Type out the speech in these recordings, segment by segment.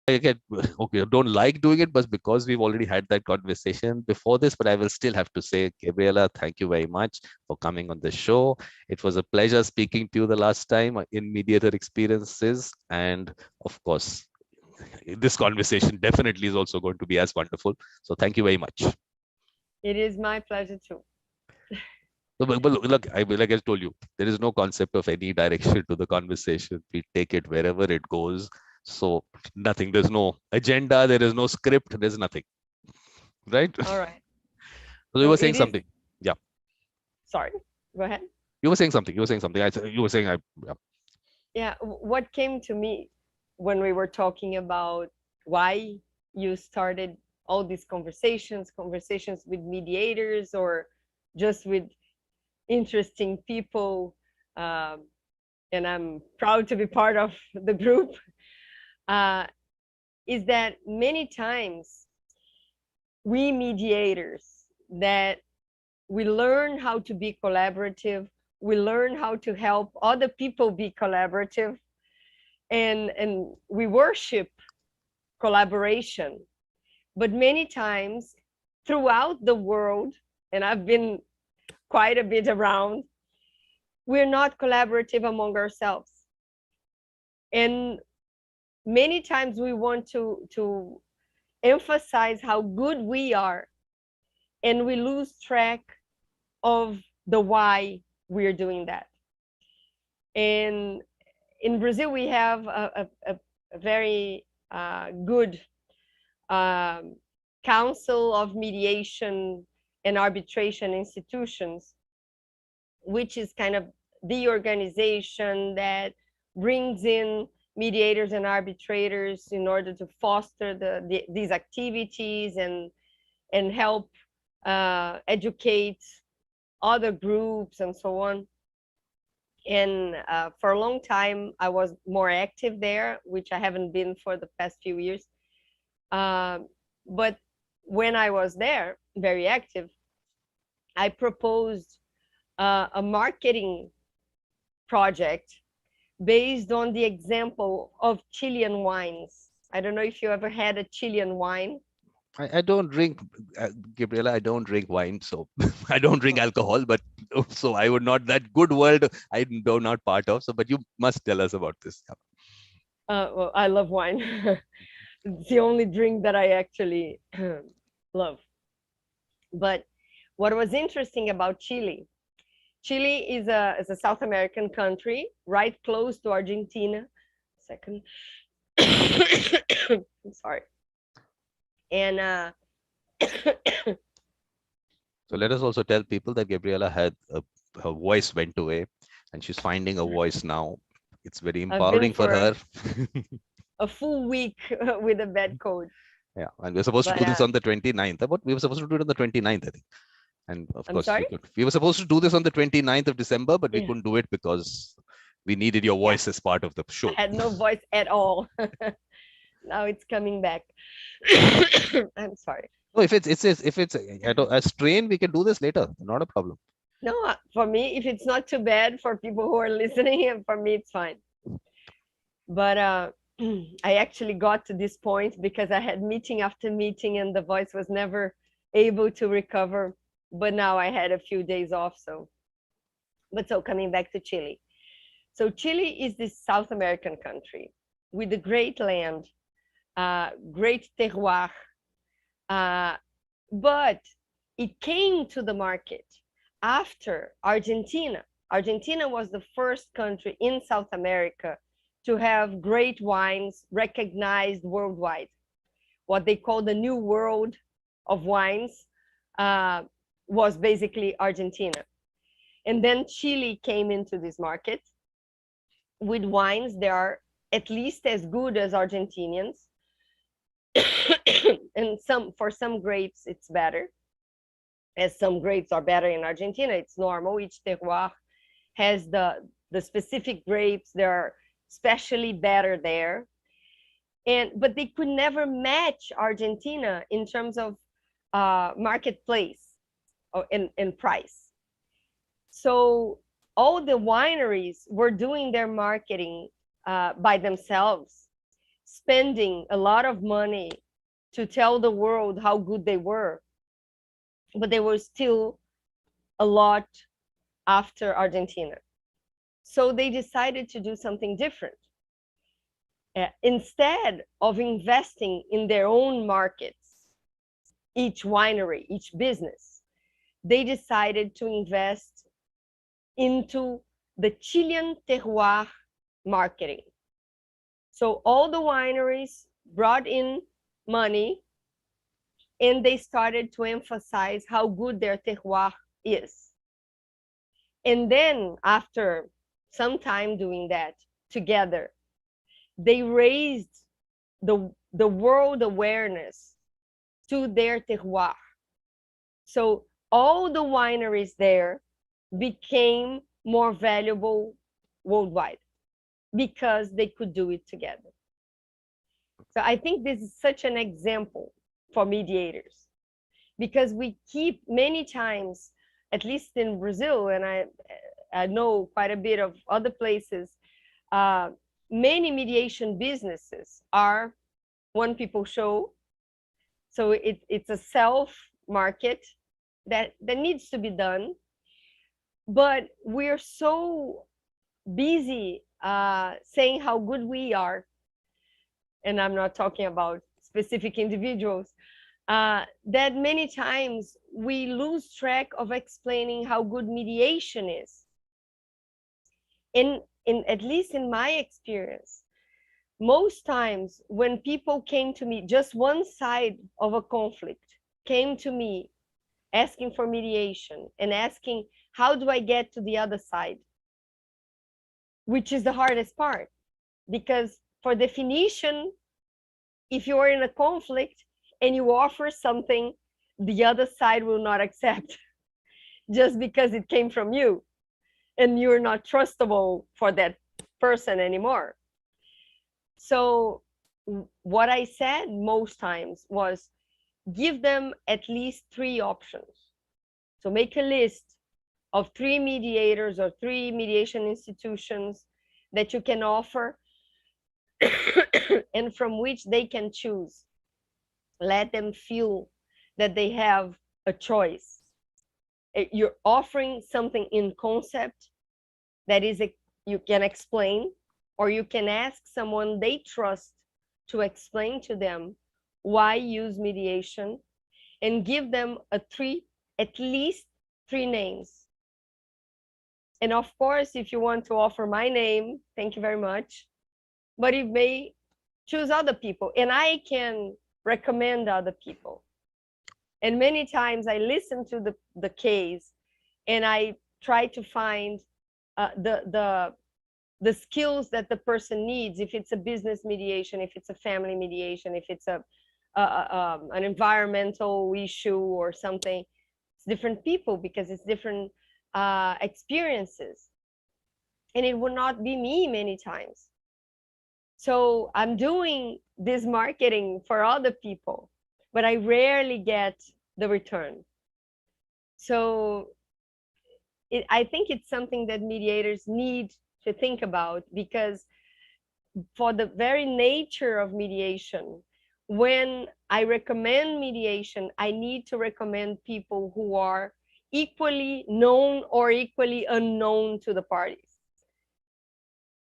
again, okay, don't like doing it, but because we've already had that conversation before this, but I will still have to say, Gabriela, thank you very much for coming on the show. It was a pleasure speaking to you the last time in Mediator Experiences. And of course, this conversation definitely is also going to be as wonderful. So thank you very much. It is my pleasure too. But look, like I told you, there is no concept of any direction to the conversation. We take it wherever it goes. So nothing. There's no agenda. There is no script. There's nothing. Right? All right. So you So were it saying is, something. Yeah. sorry, go ahead. You were saying something. You were saying something. You were saying yeah. Yeah, what came to me when we were talking about why you started all these conversations with mediators or just with interesting people, um, and I'm proud to be part of the group, uh, is that many times we mediators that we learn how to be collaborative, we learn how to help other people be collaborative, and we worship collaboration. But many times throughout the world, and I've been quite a bit around, we're not collaborative among ourselves. And many times we want to emphasize how good we are, and we lose track of the why we're doing that. And in Brazil, we have a very good council of mediation and arbitration institutions, which is kind of the organization that brings in mediators and arbitrators in order to foster these activities and help educate other groups and so on. And for a long time, I was more active there, which I haven't been for the past few years. But when I was there, very active, I proposed a marketing project based on the example of Chilean wines. I don't know if you ever had a Chilean wine. I don't drink, Gabriela, I don't drink wine, so I don't drink alcohol, but so I would not, that good world I do not part of. So, but you must tell us about this. Well, I love wine. It's the only drink that I actually love. But what was interesting about Chile, Chile is a South American country, right close to Argentina. Second. I'm sorry. And so let us also tell people that Gabriela had her voice went away and she's finding a voice now. It's very empowering for her. A full week with a bad cold. Yeah, and we're supposed to do this on the 29th. But we were supposed to do it on the 29th, I think. And of course, we were supposed to do this on the 29th of December, but we couldn't do it because we needed your voice as part of the show. I had no voice at all. Now it's coming back. I'm sorry. No, if it's a strain, we can do this later. Not a problem. No, for me, if it's not too bad for people who are listening, and for me, it's fine. But I actually got to this point because I had meeting after meeting and the voice was never able to recover. But now I had a few days off. So coming back to Chile. So Chile is this South American country with a great land, great terroir, but it came to the market after Argentina. Argentina was the first country in South America to have great wines recognized worldwide. What they call the new world of wines was basically Argentina. And then Chile came into this market with wines that are at least as good as Argentinians. And for some grapes, it's better. As some grapes are better in Argentina, it's normal. Each terroir has the specific grapes that are especially better there. But they could never match Argentina in terms of marketplace and price. So all the wineries were doing their marketing by themselves. spending a lot of money to tell the world how good they were, but they were still a lot after Argentina. So they decided to do something different. Instead of investing in their own markets, each winery, each business, they decided to invest into the Chilean terroir marketing. So all the wineries brought in money and they started to emphasize how good their terroir is. And then after some time doing that together, they raised the world awareness to their terroir. So all the wineries there became more valuable worldwide because they could do it together. So I think this is such an example for mediators, because we keep many times, at least in Brazil, and I know quite a bit of other places, many mediation businesses are one people show. So it's a self market that needs to be done. But we're so busy saying how good we are, and I'm not talking about specific individuals, that many times we lose track of explaining how good mediation is. In at least in my experience, most times when people came to me, just one side of a conflict came to me asking for mediation and asking, how do I get to the other side? Which is the hardest part, because for definition, if you are in a conflict and you offer something, the other side will not accept just because it came from you and you're not trustable for that person anymore. So what I said most times was, give them at least 3 options. So make a list of 3 mediators or 3 mediation institutions that you can offer and from which they can choose. Let them feel that they have a choice. You're offering something in concept that is you can explain, or you can ask someone they trust to explain to them why use mediation, and give them at least 3 names. And of course, if you want to offer my name, thank you very much. But you may choose other people, and I can recommend other people. And many times I listen to the case and I try to find the skills that the person needs, if it's a business mediation, if it's a family mediation, if it's an environmental issue or something. It's different people because it's different experiences. And it would not be me many times. So I'm doing this marketing for other people, but I rarely get the return. So I think it's something that mediators need to think about, because for the very nature of mediation, when I recommend mediation, I need to recommend people who are equally known or equally unknown to the parties.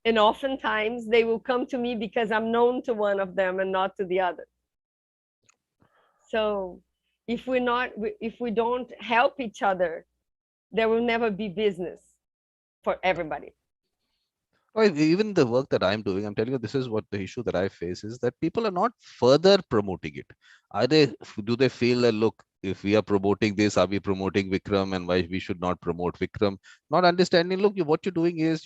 And oftentimes they will come to me because I'm known to one of them and not to the other. So if we don't help each other, there will never be business for everybody. Well, even the work that I'm doing, I'm telling you, this is what the issue that I face is that people are not further promoting it. Do they feel that, look, if we are promoting this, are we promoting Vikram, and why we should not promote Vikram? Not understanding, look, what you're doing is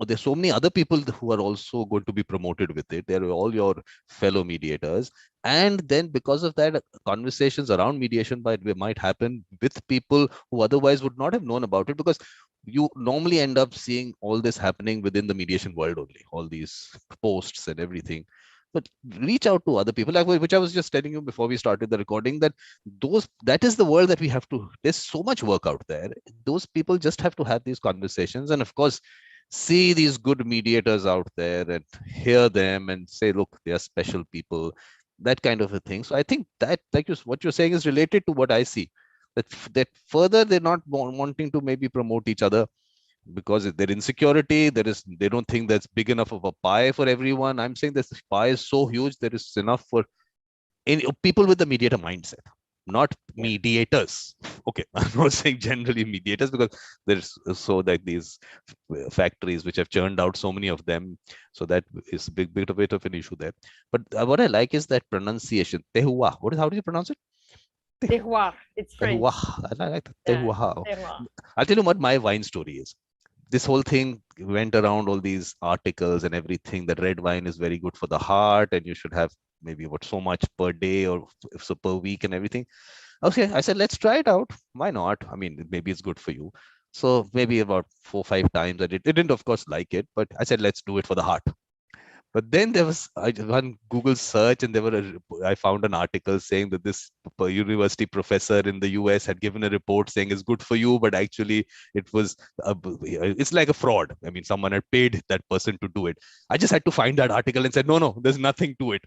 there's so many other people who are also going to be promoted with it. They're all your fellow mediators. And then because of that, conversations around mediation might happen with people who otherwise would not have known about it, because you normally end up seeing all this happening within the mediation world only, all these posts and everything. But reach out to other people, like which I was just telling you before we started the recording, that is the world that we have to. There's so much work out there. Those people just have to have these conversations, and of course, see these good mediators out there and hear them and say, look, they are special people, that kind of a thing. So I think that, like what you're saying is related to what I see. That further, they're not wanting to maybe promote each other because their insecurity, they don't think that's big enough of a pie for everyone. I'm saying this pie is so huge, there is enough for people with the mediator mindset, not Yeah. mediators. Okay, I'm not saying generally mediators because there's so like these factories which have churned out so many of them, so that is a bit of an issue there. But what I like is that pronunciation. Tehua. How do you pronounce it? Terroir. It's Tehua. French. I like that. Yeah. Tehua. Terroir. I'll tell you what my wine story is. This whole thing went around all these articles and everything that red wine is very good for the heart and you should have maybe what so much per day or so per week and everything. Okay, I said let's try it out. Why not? I mean, maybe it's good for you. So maybe about 4 or 5 times I didn't of course like it, but I said let's do it for the heart. But then there was one Google search, and I found an article saying that this university professor in the US had given a report saying it's good for you, but actually it's like a fraud. I mean, someone had paid that person to do it. I just had to find that article and said, no, there's nothing to it.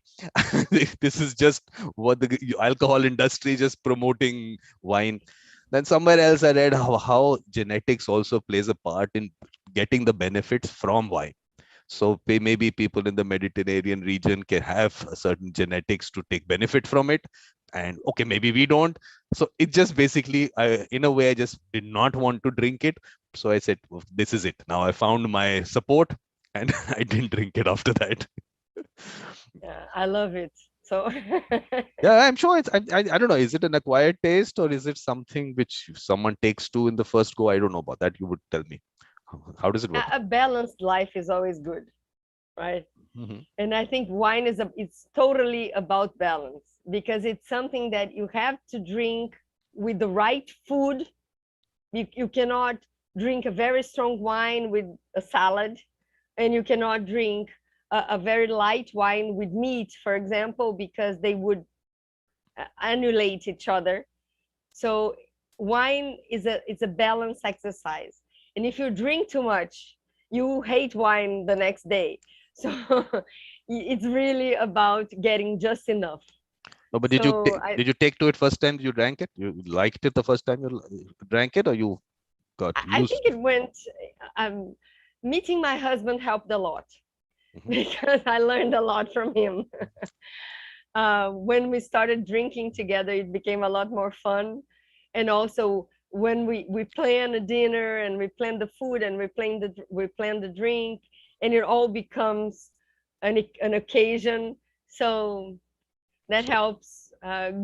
This is just what the alcohol industry just promoting wine. Then somewhere else I read how genetics also plays a part in getting the benefits from wine. So maybe people in the Mediterranean region can have certain genetics to take benefit from it. And okay, maybe we don't. So it just basically, in a way, I just did not want to drink it. So I said, well, this is it. Now I found my support and I didn't drink it after that. Yeah, I love it. So Yeah, I'm sure I don't know. Is it an acquired taste or is it something which someone takes to in the first go? I don't know about that. You would tell me. How does it work? a balanced life is always good, right? Mm-hmm. And I think wine it's totally about balance because it's something that you have to drink with the right food. You cannot drink a very strong wine with a salad, and you cannot drink a very light wine with meat, for example, because they would annulate each other. So wine is a balanced exercise. And if you drink too much, you hate wine the next day. So it's really about getting just enough. No, but So did you take to it first time you drank it? You liked it the first time you drank it, or you got I used think to it went, meeting my husband helped a lot it? Mhm. because I learned a lot from him. When we started drinking together, it became a lot more fun. And also when we plan a dinner and we plan the food and we plan the drink, and it all becomes an occasion. So that So, helps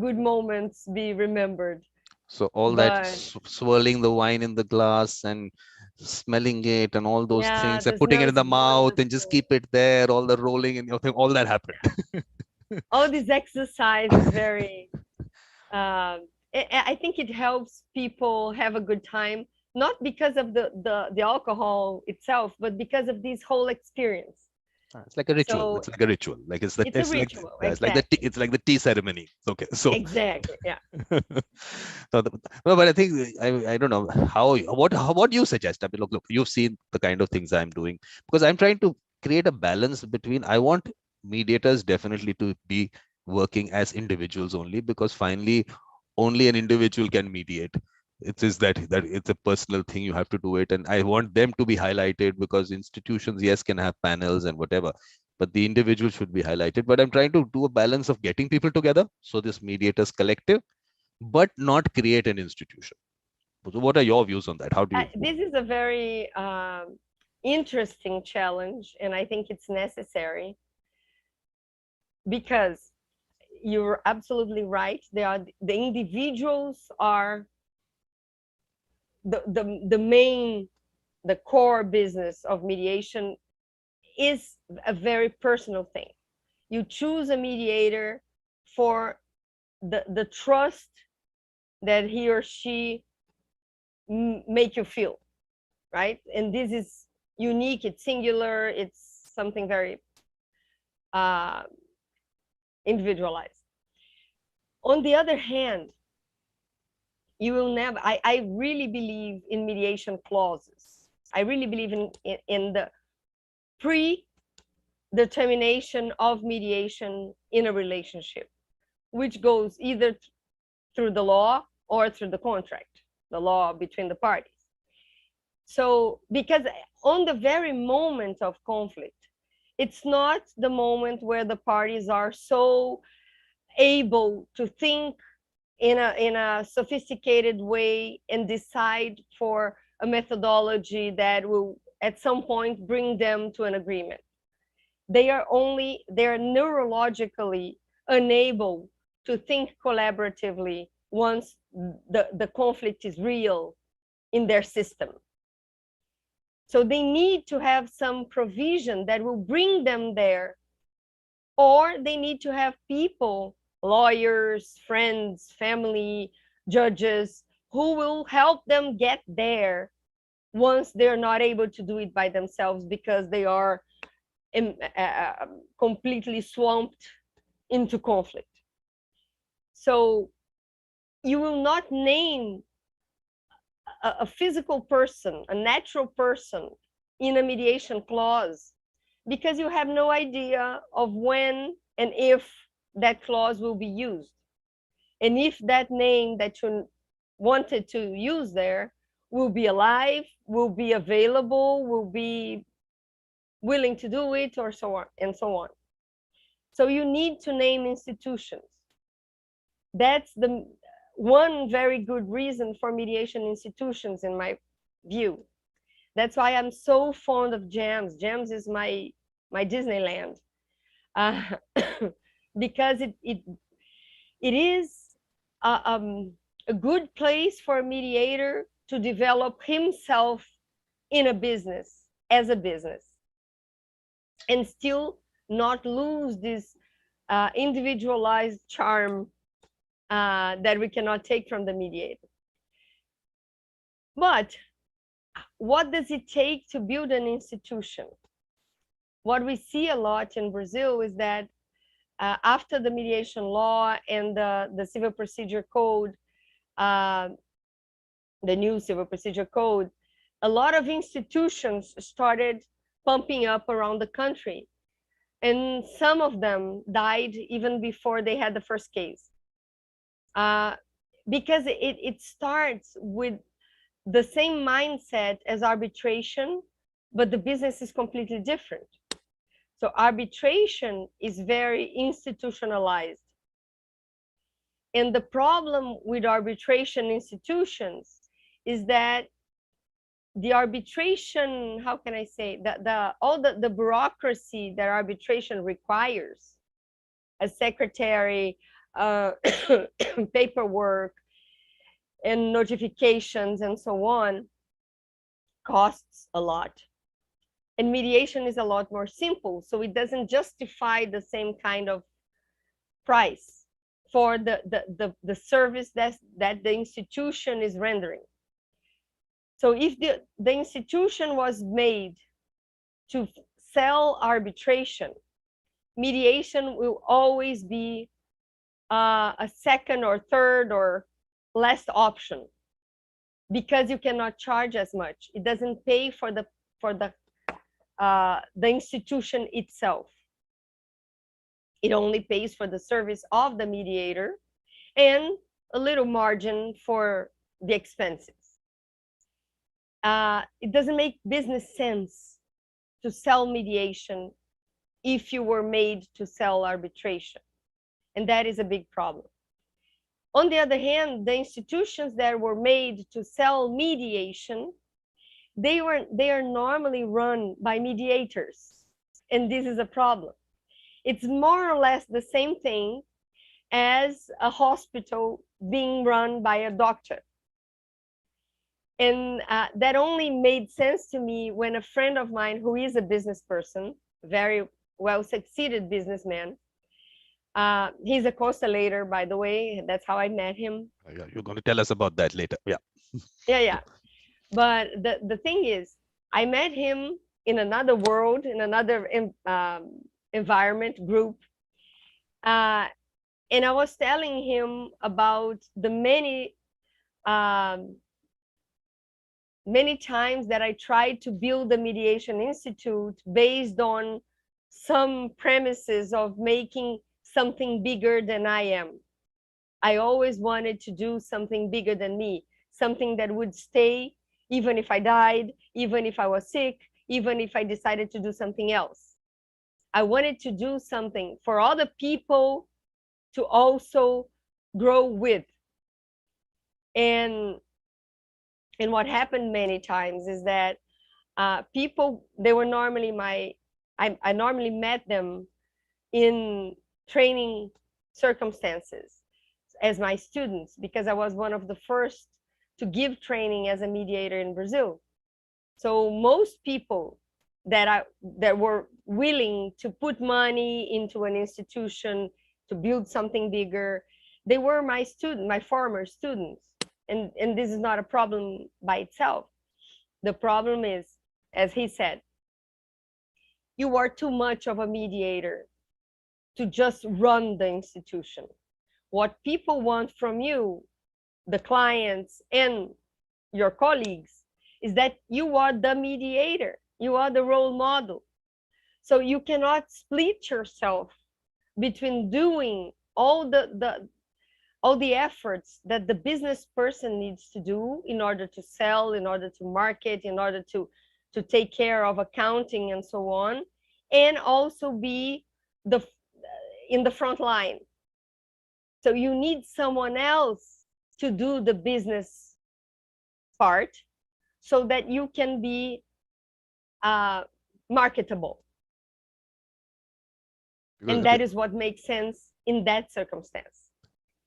good moments be remembered. so all that But swirling the wine in the glass and smelling it and all those yeah, things and the putting smell it in is the mouth and just wonderful. keep it there, all the rolling and your thing, all that happened. All this exercise is very I think it helps people have a good time, not because of the alcohol itself, but because of this whole experience. It's like a ritual. So It's like a ritual. Like it's a ritual, exactly. it's like the tea ceremony. Okay, so Exactly, yeah. so no, but I think I don't know what do you suggest? I mean, look, you've seen the kind of things I'm doing because I'm trying to create a balance between. I want mediators definitely to be working as individuals only because finally only an individual can mediate. It is that it's a personal thing. You have to do it, and I want them to be highlighted because institutions, yes, can have panels and whatever, but the individual should be highlighted. But I'm trying to do a balance of getting people together. So this mediators collective but not create an institution. So what are your views on that? How do you? This is a very interesting challenge, and I think it's necessary because you're absolutely right. The individuals are the main, the core business of mediation is a very personal thing. You choose a mediator for the trust that he or she make you feel, right? And this is unique, it's singular, it's something very uh, individualized. On the other hand, you will never, I really believe in mediation clauses. I really believe in the predetermination of mediation in a relationship, which goes either through the law or through the contract, the law between the parties. So, because on the very moment of conflict, it's not the moment where the parties are so able to think in a sophisticated way and decide for a methodology that will at some point bring them to an agreement. They are neurologically unable to think collaboratively once the conflict is real in their system. So they need to have some provision that will bring them there, or they need to have people, lawyers, friends, family, judges, who will help them get there once they're not able to do it by themselves because they are completely swamped into conflict. So you will not name a physical person, a natural person in a mediation clause because you have no idea of when and if that clause will be used. And if that name that you wanted to use there will be alive, will be available, will be willing to do it, or so on and so on. So you need to name institutions. That's the one very good reason for mediation institutions, in my view. That's why I'm so fond of JAMS. JAMS is my Disneyland, because it is a good place for a mediator to develop himself in a business, as a business, and still not lose this individualized charm that we cannot take from the mediator. But what does it take to build an institution? What we see a lot in Brazil is that after the mediation law and the civil procedure code, the new civil procedure code, a lot of institutions started pumping up around the country. And some of them died even before they had the first case. Because it starts with the same mindset as arbitration, but the business is completely different. So arbitration is very institutionalized. And the problem with arbitration institutions is that the arbitration, how can I say, all the bureaucracy that arbitration requires, a secretary, paperwork, and notifications and so on, costs a lot. And mediation is a lot more simple, so it doesn't justify the same kind of price for the service that the institution is rendering. So if the institution was made to sell arbitration, mediation will always be a second or third or last option, because you cannot charge as much. It doesn't pay for the institution itself. It only pays for the service of the mediator and a little margin for the expenses. It doesn't make business sense to sell mediation if you were made to sell arbitration. And that is a big problem. On the other hand, the institutions that were made to sell mediation, they are normally run by mediators. And this is a problem. It's more or less the same thing as a hospital being run by a doctor. And that only made sense to me when a friend of mine, who is a business person, very well-succeeded businessman, he's a constellator, by the way. That's how I met him. Yeah, you're going to tell us about that later. Yeah. Yeah. But the thing is, I met him in another world, in another environment group. And I was telling him about the many many times that I tried to build a mediation institute based on some premises of making something bigger than I am. I always wanted to do something bigger than me, something that would stay even if I died, even if I was sick, even if I decided to do something else. I wanted to do something for other people to also grow with. And what happened many times is that people, they were normally I normally met them in training circumstances as my students, because I was one of the first to give training as a mediator in Brazil. So most people that were willing to put money into an institution to build something bigger, they were my former students. And this is not a problem by itself. The problem is, as he said, you are too much of a mediator to just run the institution. What people want from you, the clients and your colleagues, is that you are the mediator, you are the role model. So you cannot split yourself between doing all the efforts that the business person needs to do in order to sell, in order to market, in order to take care of accounting and so on, and also be the in the front line. So you need someone else to do the business part so that you can be marketable. Because, And that is what makes sense in that circumstance.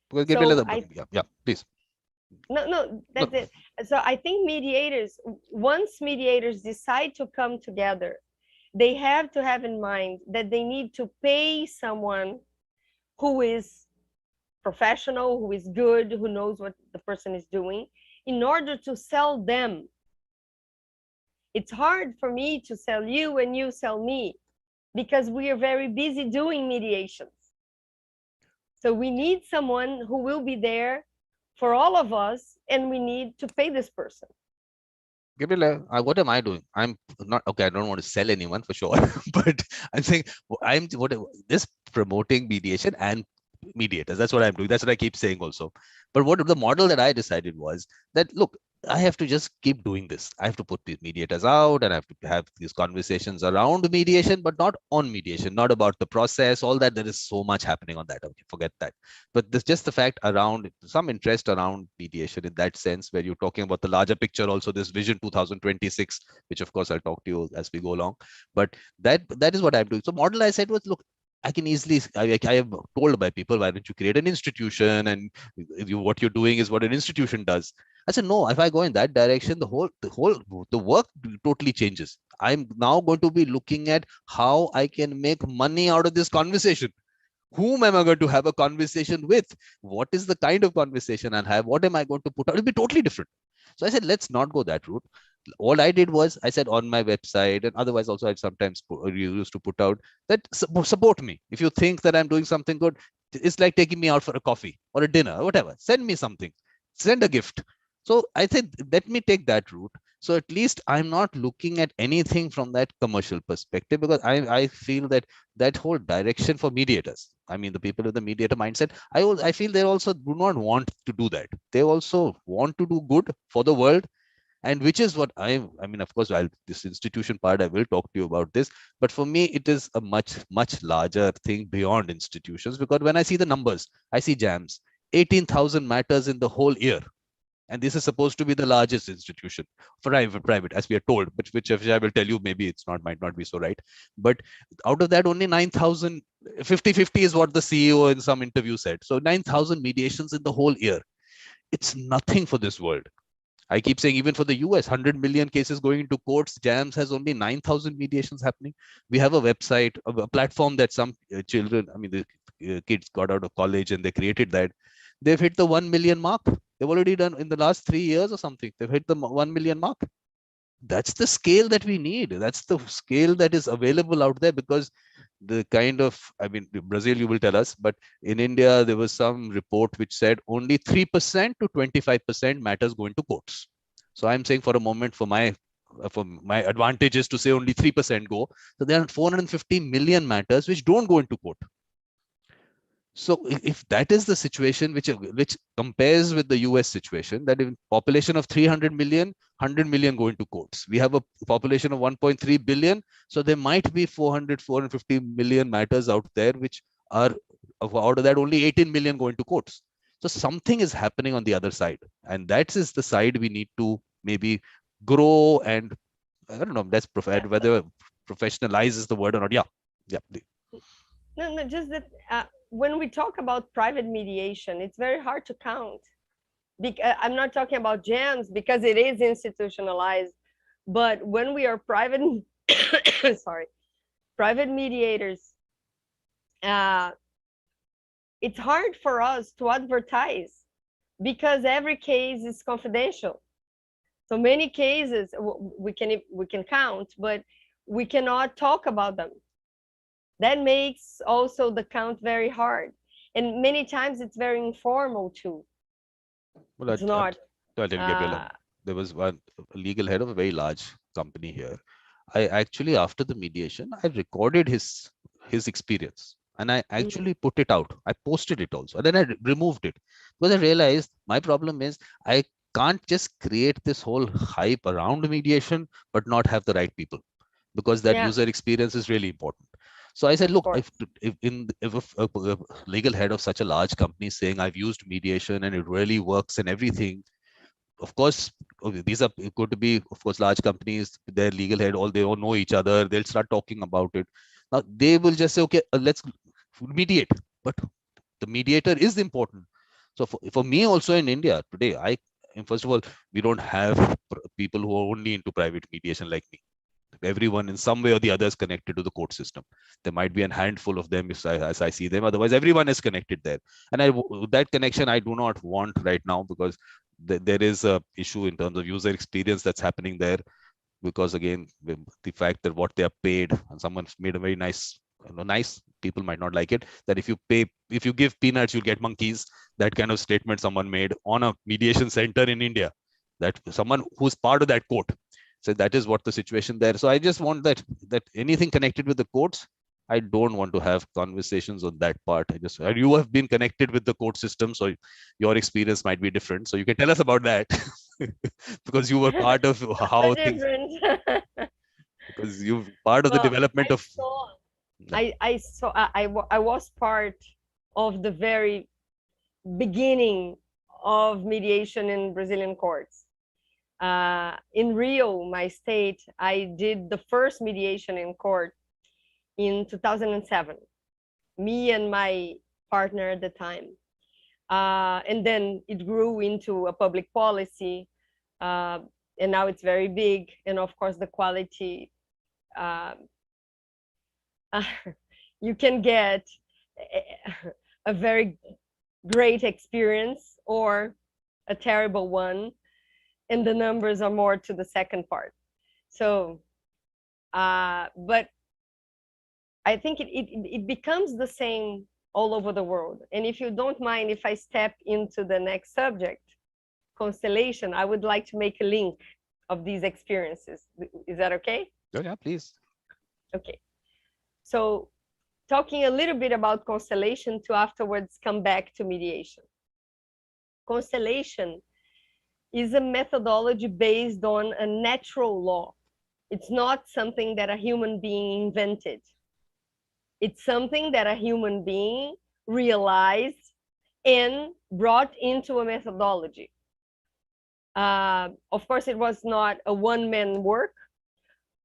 because So yeah, please. No, that's it. So I think mediators, once mediators decide to come together, they have to have in mind that they need to pay someone who is professional, who is good, who knows what the person is doing, in order to sell them. It's hard for me to sell you and you sell me, because we are very busy doing mediations. So we need someone who will be there for all of us, and we need to pay this person. Gabriela, what am I doing? I'm not okay. I don't want to sell anyone for sure, but I'm saying I'm this promoting mediation and mediators. That's what I'm doing. That's what I keep saying also. But what the model that I decided was that, look, I have to just keep doing this. I have to put these mediators out and I have to have these conversations around mediation, but not on mediation, not about the process, all that. There is so much happening on that. Okay, forget that. But there's just the fact around some interest around mediation in that sense, where you're talking about the larger picture, also this vision 2026, which of course I'll talk to you as we go along. But that is what I'm doing. So model I said was, look, I can easily, I am told by people, why don't you create an institution, and what you're doing is what an institution does. I said, no, if I go in that direction, the work totally changes. I'm now going to be looking at how I can make money out of this conversation. Whom am I going to have a conversation with? What is the kind of conversation I'll have? What am I going to put out? It'll be totally different. So I said, let's not go that route. All I did was, I said on my website, and otherwise also I'd sometimes used to put out that support me. If you think that I'm doing something good, it's like taking me out for a coffee or a dinner or whatever. Send me something, send a gift. So I said, let me take that route. So at least I'm not looking at anything from that commercial perspective, because I feel that that whole direction for mediators, I mean, the people with the mediator mindset, I feel they also do not want to do that. They also want to do good for the world, and which is what I mean, of course, this institution part, I will talk to you about this, but for me, it is a much larger thing beyond institutions, because when I see the numbers, I see jams, 18,000 matters in the whole year. And this is supposed to be the largest institution for private, as we are told, but which I will tell you, maybe it's not, might not be so right. But out of that, only 9,000, 50-50 is what the CEO in some interview said. So 9,000 mediations in the whole year. It's nothing for this world. I keep saying, even for the US, 100 million cases going into courts, JAMS has only 9,000 mediations happening. We have a website, a platform that some children, I mean, the kids got out of college and they created that. They've hit the 1 million mark. They've already done in the last 3 years or something. They've hit the 1 million mark. That's the scale that we need. That's the scale that is available out there, because the kind of, I mean, Brazil, you will tell us, but in India, there was some report which said only 3% to 25% matters go into courts. So I'm saying for a moment, for my advantage is to say only 3% go. So there are 450 million matters which don't go into court. So if that is the situation which compares with the US situation, that in population of 300 million, 100 million go into courts. We have a population of 1.3 billion. So there might be 450 million matters out there, which are, out of that, only 18 million go into courts. So something is happening on the other side. And that is the side we need to maybe grow. And I don't know, that's whether professionalize is the word or not. Yeah. Yeah. No, just that when we talk about private mediation, it's very hard to count. I'm not talking about GEMS because it is institutionalized, but when we are private, sorry, private mediators, it's hard for us to advertise because every case is confidential. So many cases we can count, but we cannot talk about them. That makes also the count very hard, and many times it's very informal too. Well, It's not. I'll tell you, Gabriela, there was one legal head of a very large company here. I actually, after the mediation, I recorded his experience and I actually put it out. I posted it also, and then I removed it because I realized my problem is I can't just create this whole hype around mediation, but not have the right people, because that Yeah, user experience is really important. So I said, of look, course. if a legal head of such a large company is saying I've used mediation and it really works and everything, of course, these are going to be, of course, large companies, their legal head, they all know each other. They'll start talking about it. Now they will just say, okay, let's mediate. But the mediator is important. So for me also in India today, first of all, we don't have people who are only into private mediation like me. Everyone in some way or the other is connected to the court system. There might be a handful of them as I see them. Otherwise, everyone is connected there. And that connection I do not want right now, because there is a issue in terms of user experience that's happening there. Because again, the fact that what they are paid, and someone's made a very nice, people might not like it, that if you give peanuts, you'll get monkeys. That kind of statement someone made on a mediation center in India, that someone who's part of that court. So that is what the situation there. So I just want that anything connected with the courts, I don't want to have conversations on that part. You have been connected with the court system, so your experience might be different. So you can tell us about that because you were part of So how things, different. because you've part of the Well, development of. I was part of the very beginning of mediation in Brazilian courts. In Rio, my state, I did the first mediation in court in 2007. Me and my partner at the time. And then it grew into a public policy, and now it's very big. And of course, the quality, you can get a very great experience or a terrible one, and the numbers are more to the second part. So, but I think it becomes the same all over the world. And if you don't mind, if I step into the next subject, constellation, I would like to make a link of these experiences. Is that okay? Oh, yeah, please. Okay. So talking a little bit about constellation to afterwards come back to mediation. Constellation is a methodology based on a natural law. It's not something that a human being invented. It's something that a human being realized and brought into a methodology. Of course, it was not a one-man work,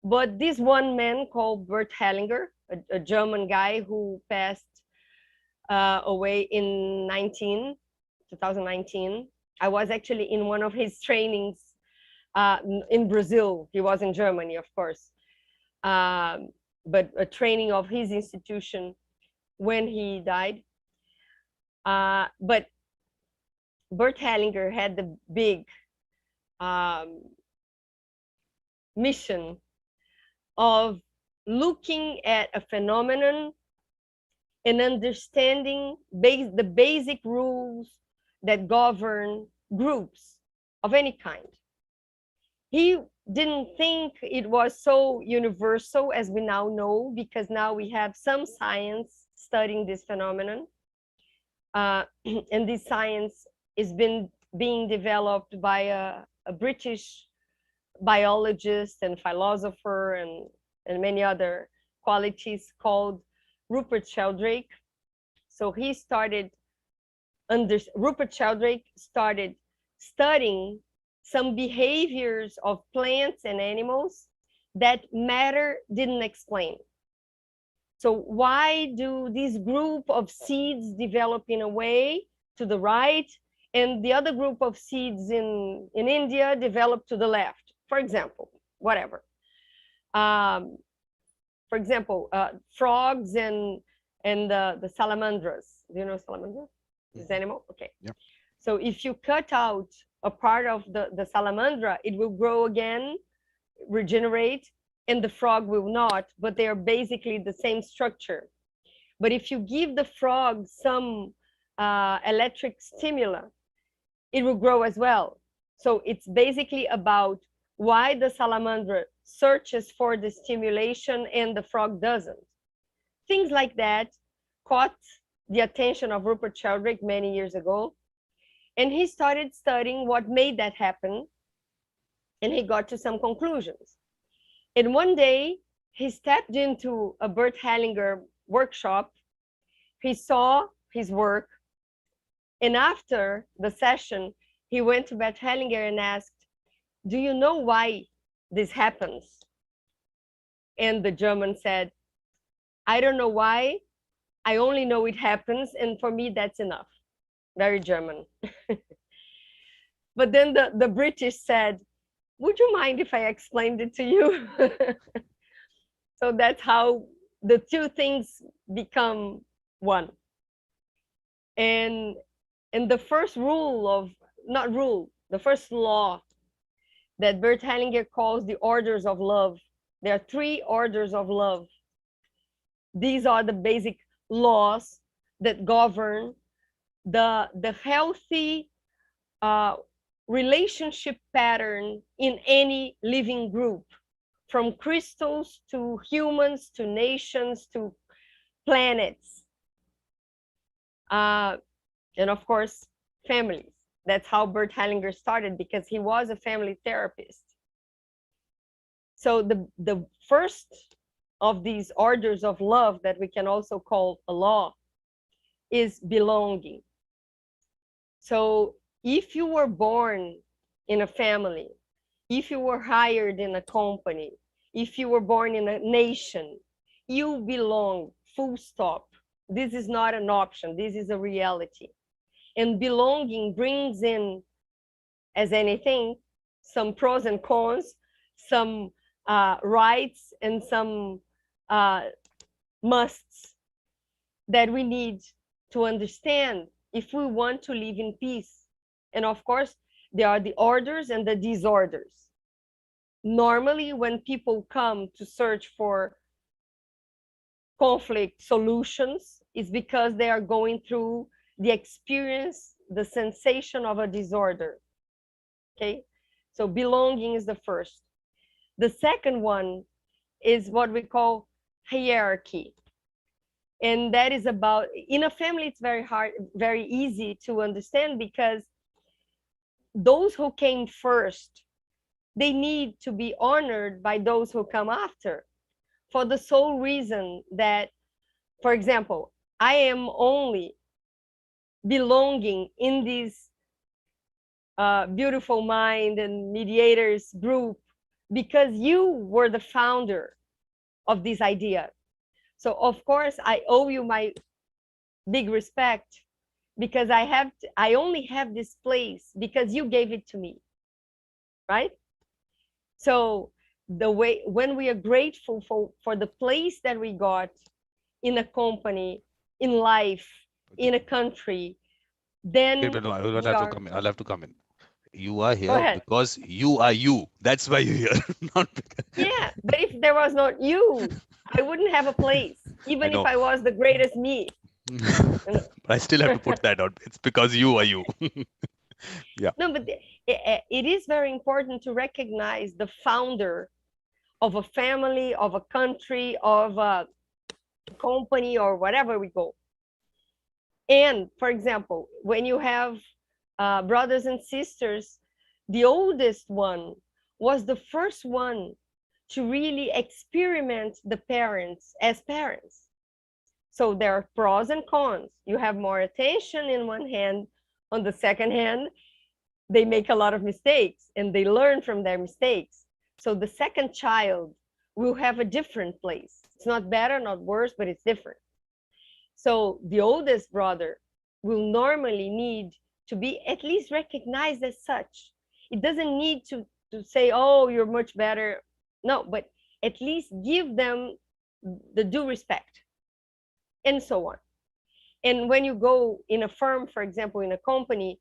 but this one man called Bert Hellinger, a German guy who passed away in 2019. I was actually in one of his trainings in Brazil. He was in Germany, of course, but a training of his institution when he died. But Bert Hellinger had the big mission of looking at a phenomenon and understanding the basic rules that govern groups of any kind. He didn't think it was so universal as we now know, because now we have some science studying this phenomenon. And this science is being developed by a British biologist and philosopher and many other qualities called Rupert Sheldrake. So Rupert Sheldrake started studying some behaviors of plants and animals that matter didn't explain. So why do this group of seeds develop in a way to the right, and the other group of seeds in India develop to the left, for example, whatever. For example, frogs and the salamandras. Do you know salamandra? This animal? Okay. Yeah. So if you cut out a part of the salamandra, it will grow again, regenerate, and the frog will not, but they are basically the same structure. But if you give the frog some electric stimuli, it will grow as well. So it's basically about why the salamander searches for the stimulation and the frog doesn't. Things like that caught the attention of Rupert Sheldrake many years ago. And he started studying what made that happen. And he got to some conclusions. And one day, he stepped into a Bert Hellinger workshop. He saw his work. And after the session, he went to Bert Hellinger and asked, "Do you know why this happens?" And the German said, "I don't know why. I only know it happens. And for me, that's enough." Very German. But then the British said, "Would you mind if I explained it to you?" So that's how the two things become one. And the first the first law that Bert Hellinger calls the orders of love. There are 3 orders of love. These are the basic laws that govern the healthy relationship pattern in any living group, from crystals to humans to nations to planets. And of course, families. That's how Bert Hellinger started, because he was a family therapist. So the first of these orders of love, that we can also call a law, is belonging. So if you were born in a family, if you were hired in a company, if you were born in a nation, you belong, full stop. This is not an option. This is a reality. And belonging brings in, as anything, some pros and cons, some rights and some musts that we need to understand if we want to live in peace. And of course, there are the orders and the disorders. Normally, when people come to search for conflict solutions, it's because they are going through the experience, the sensation of a disorder. Okay, so belonging is the first. The second one is what we call hierarchy. And that is about, in a family, it's very easy to understand, because those who came first, they need to be honored by those who come after, for the sole reason that, for example, I am only belonging in this beautiful mind and mediators group because you were the founder of this idea. So of course I owe you my big respect, because I only have this place because you gave it to me, right? So the way, when we are grateful for the place that we got in a company, in life, in a country, then No, I will have to come in. I'll have to come in. You are Go here ahead. because you are you. That's why you're here. Not because... Yeah, but if there was not you, I wouldn't have a place, even if I was the greatest me. But I still have to put that out. It's because you are you. Yeah. No, but it is very important to recognize the founder of a family, of a country, of a company, or whatever we go. And for example, when you have brothers and sisters, the oldest one was the first one to really experiment the parents as parents. So there are pros and cons. You have more attention in one hand. On the second hand, they make a lot of mistakes and they learn from their mistakes. So the second child will have a different place. It's not better, not worse, but it's different. So the oldest brother will normally need to be at least recognized as such. It doesn't need to say, oh, you're much better. No, but at least give them the due respect, and so on. And when you go in a firm, for example, in a company,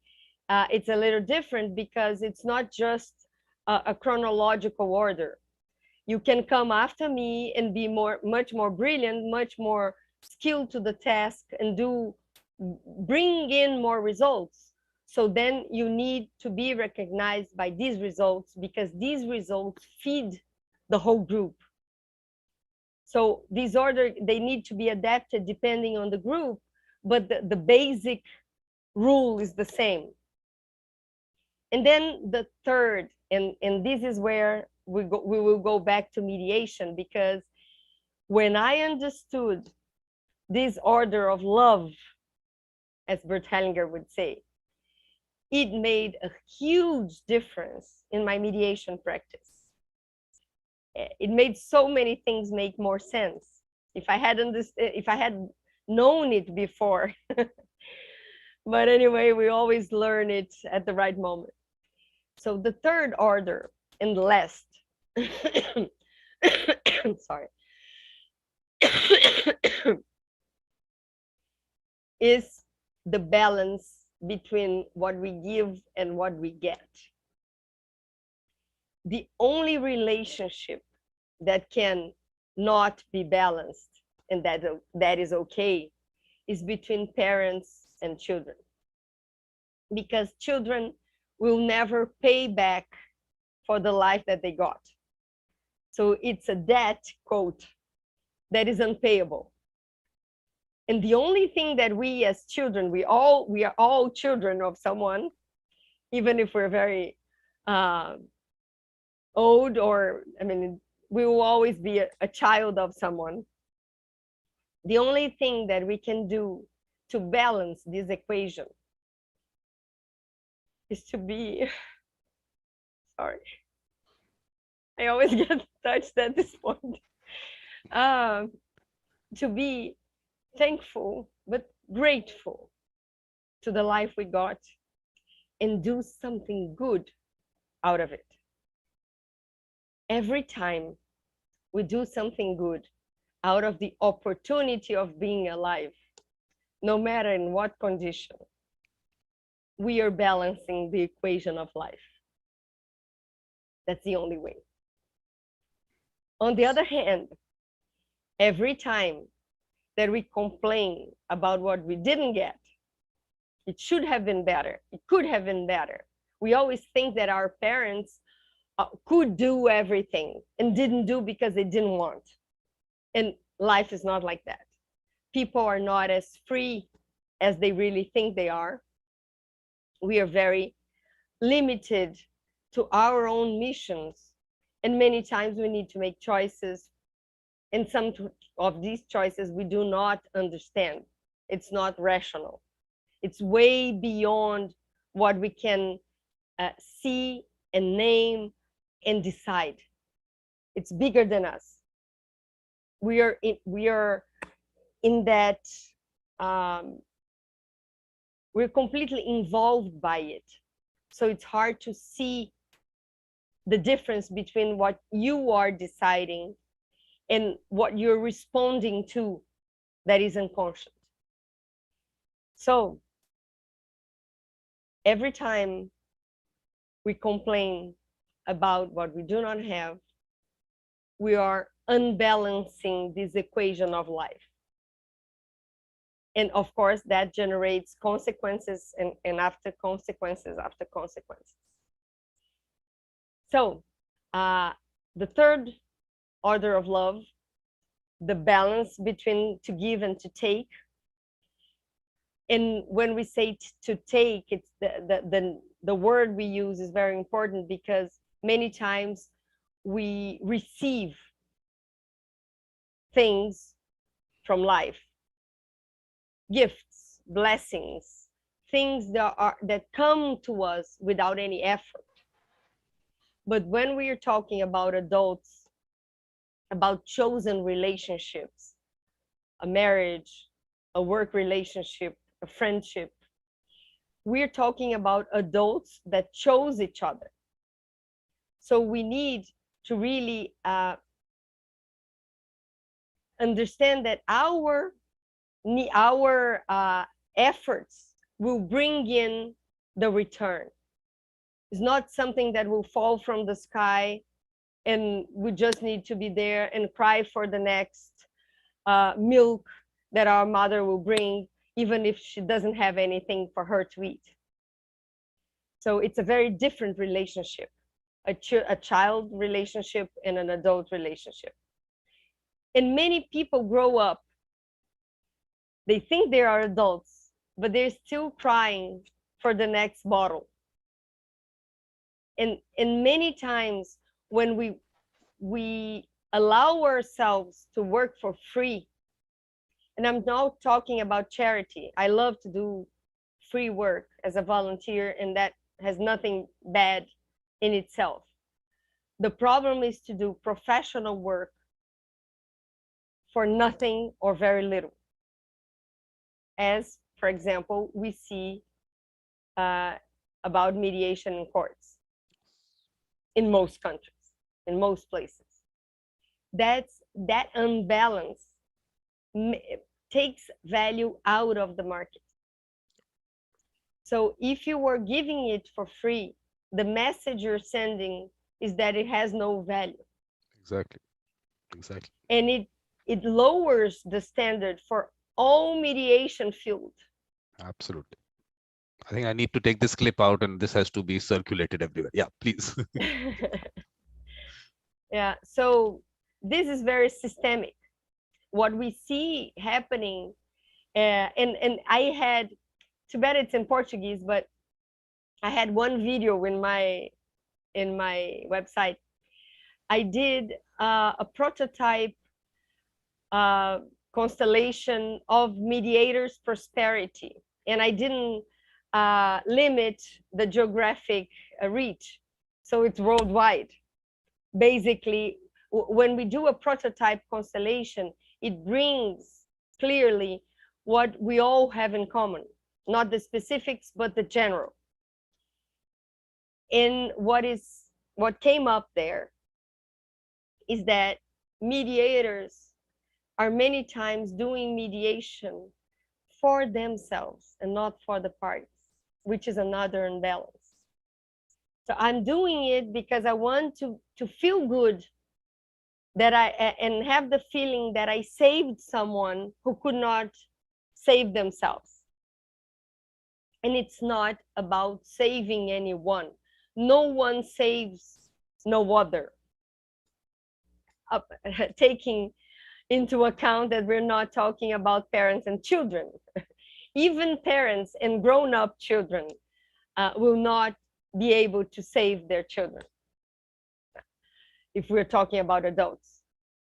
it's a little different because it's not just a chronological order. You can come after me and be much more brilliant, much more skilled to the task, and bring in more results. So then you need to be recognized by these results, because these results feed the whole group. So these order, they need to be adapted depending on the group, but the basic rule is the same. And then the third, and this is where we will go back to mediation, because when I understood this order of love, as Bert Hellinger would say, it made a huge difference in my mediation practice. It made so many things make more sense if I had known it before. But anyway, we always learn it at the right moment. So the third order and last, sorry, is the balance between what we give and what we get. The only relationship that can not be balanced, and that is okay, is between parents and children. Because children will never pay back for the life that they got. So it's a debt, quote, that is unpayable. And the only thing that we as children, we are all children of someone, even if we're very old, or, I mean, we will always be a child of someone. The only thing that we can do to balance this equation is to be, sorry, I always get touched at this point, to be thankful but grateful to the life we got, and do something good out of it. Every time we do something good out of the opportunity of being alive, no matter in what condition, we are balancing the equation of life. That's the only way. On the other hand, every time that we complain about what we didn't get, it should have been better, it could have been better. We always think that our parents could do everything and didn't do because they didn't want. And life is not like that. People are not as free as they really think they are. We are very limited to our own missions. And many times we need to make choices. And some of these choices we do not understand. It's not rational. It's way beyond what we can see and name and decide. It's bigger than us. We are in that, we're completely involved by it. So it's hard to see the difference between what you are deciding and what you're responding to that is unconscious. So every time we complain about what we do not have, we are unbalancing this equation of life. And of course, that generates consequences and after consequences after consequences. So the third order of love, the balance between to give and to take. And when we say to take, it's the word we use is very important, because many times we receive things from life, gifts, blessings, things that come to us without any effort. But when we are talking about adults, about chosen relationships, a marriage, a work relationship, a friendship, we're talking about adults that chose each other. So we need to really understand that our efforts will bring in the return. It's not something that will fall from the sky and we just need to be there and cry for the next milk that our mother will bring, even if she doesn't have anything for her to eat. So it's a very different relationship, a child relationship and an adult relationship. And many people grow up, they think they are adults, but they're still crying for the next bottle. And many times when we allow ourselves to work for free, and I'm not talking about charity. I love to do free work as a volunteer, and that has nothing bad in itself. The problem is to do professional work for nothing or very little. As, for example, we see about mediation in courts in most countries, in most places. That unbalance takes value out of the market. So if you were giving it for free, the message you're sending is that it has no value. Exactly. Exactly. And it lowers the standard for all mediation field. Absolutely. I think I need to take this clip out and this has to be circulated everywhere. Yeah, please. Yeah, so this is very systemic. What we see happening, and I had, too bad it's in Portuguese, but I had one video in my website. I did a prototype constellation of mediators' prosperity, and I didn't limit the geographic reach, so it's worldwide. Basically, when we do a prototype constellation, it brings clearly what we all have in common, not the specifics, but the general. And what came up there is that mediators are many times doing mediation for themselves and not for the parties, which is another imbalance. So I'm doing it because I want to feel good that and have the feeling that I saved someone who could not save themselves. And it's not about saving anyone. No one saves no other. Taking into account that we're not talking about parents and children. Even parents and grown-up children will not be able to save their children if we're talking about adults.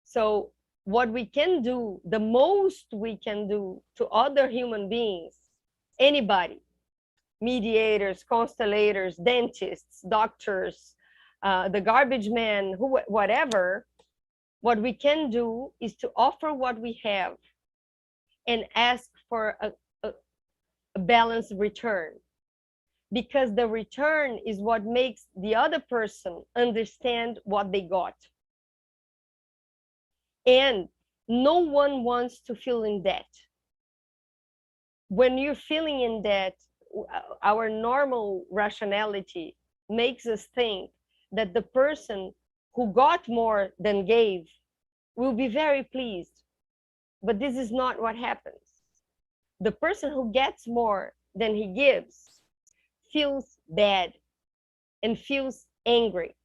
So what we can do, the most we can do to other human beings, anybody, mediators, constellators, dentists, doctors, the garbage man, whatever, what we can do is to offer what we have and ask for a balanced return, because the return is what makes the other person understand what they got. And no one wants to feel in debt. When you're feeling in debt, our normal rationality makes us think that the person who got more than gave will be very pleased. But this is not what happens. the person who gets more than he gives feels bad and feels angry.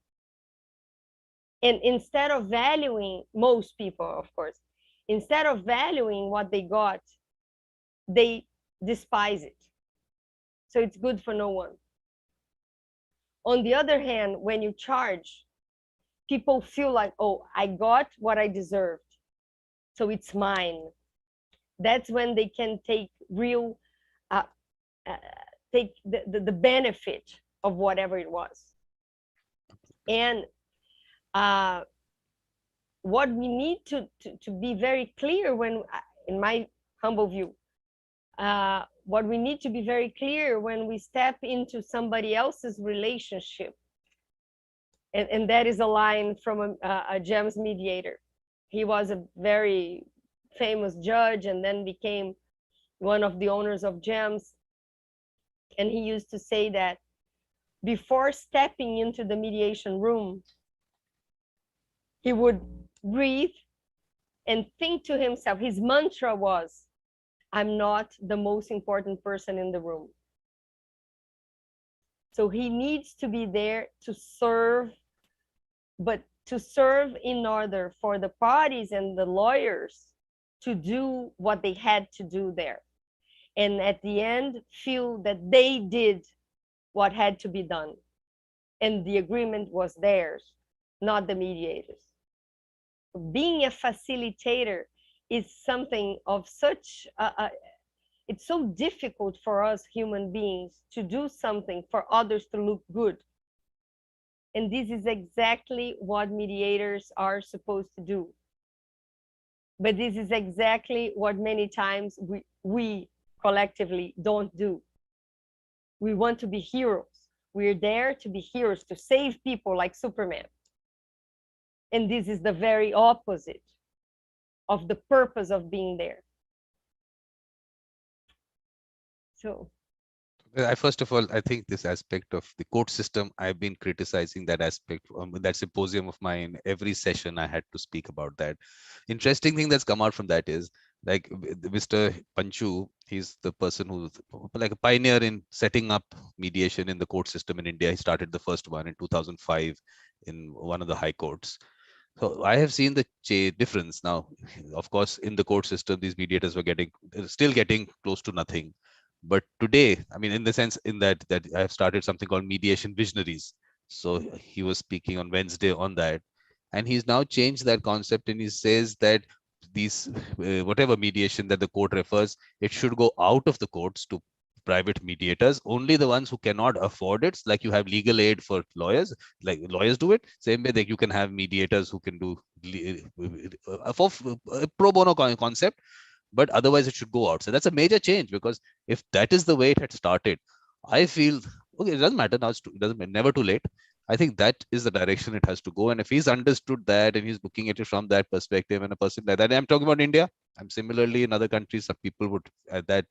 And instead of valuing, most people, of course, instead of valuing what they got, they despise it. So it's good for no one. On the other hand, when you charge, people feel like, oh, I got what I deserved, so it's mine. That's when they can take real, uh, uh, take the benefit of whatever it was. And what we need to be very clear when, in my humble view, what we need to be very clear when we step into somebody else's relationship, and that is a line from a GEMS mediator. He was a very famous judge and then became one of the owners of GEMS. And he used to say that before stepping into the mediation room, he would breathe and think to himself. His mantra was, I'm not the most important person in the room. So he needs to be there to serve, but to serve in order for the parties and the lawyers to do what they had to do there. And at the end, feel that they did what had to be done. And the agreement was theirs, not the mediators. Being a facilitator is something of such it's so difficult for us human beings to do something for others to look good. And this is exactly what mediators are supposed to do. But this is exactly what many times we collectively don't do. We want to be heroes. We're there to be heroes, to save people like Superman. And this is the very opposite of the purpose of being there. So First of all, I think this aspect of the court system, I've been criticizing that aspect. That symposium of mine, every session I had to speak about that. Interesting thing that's come out from that is, like Mr. Panchu, he's the person who's like a pioneer in setting up mediation in the court system in India. He started the first one in 2005 in one of the high courts. So I have seen the difference now. Of course, in the court system, these mediators were still getting close to nothing. But today, I mean, in the sense in that I have started something called Mediation Visionaries. So he was speaking on Wednesday on that, and he's now changed that concept, and he says that these whatever mediation that the court refers, it should go out of the courts to private mediators. Only the ones who cannot afford it, like you have legal aid for lawyers, like lawyers do it, same way that you can have mediators who can do for pro bono concept, but otherwise it should go out. So that's a major change, because if that is the way it had started, I feel, okay, it doesn't matter now, it doesn't matter, never too late. I think that is the direction it has to go. And if he's understood that and he's looking at it from that perspective, and a person like that, I'm talking about India, I'm similarly in other countries, some people would add that,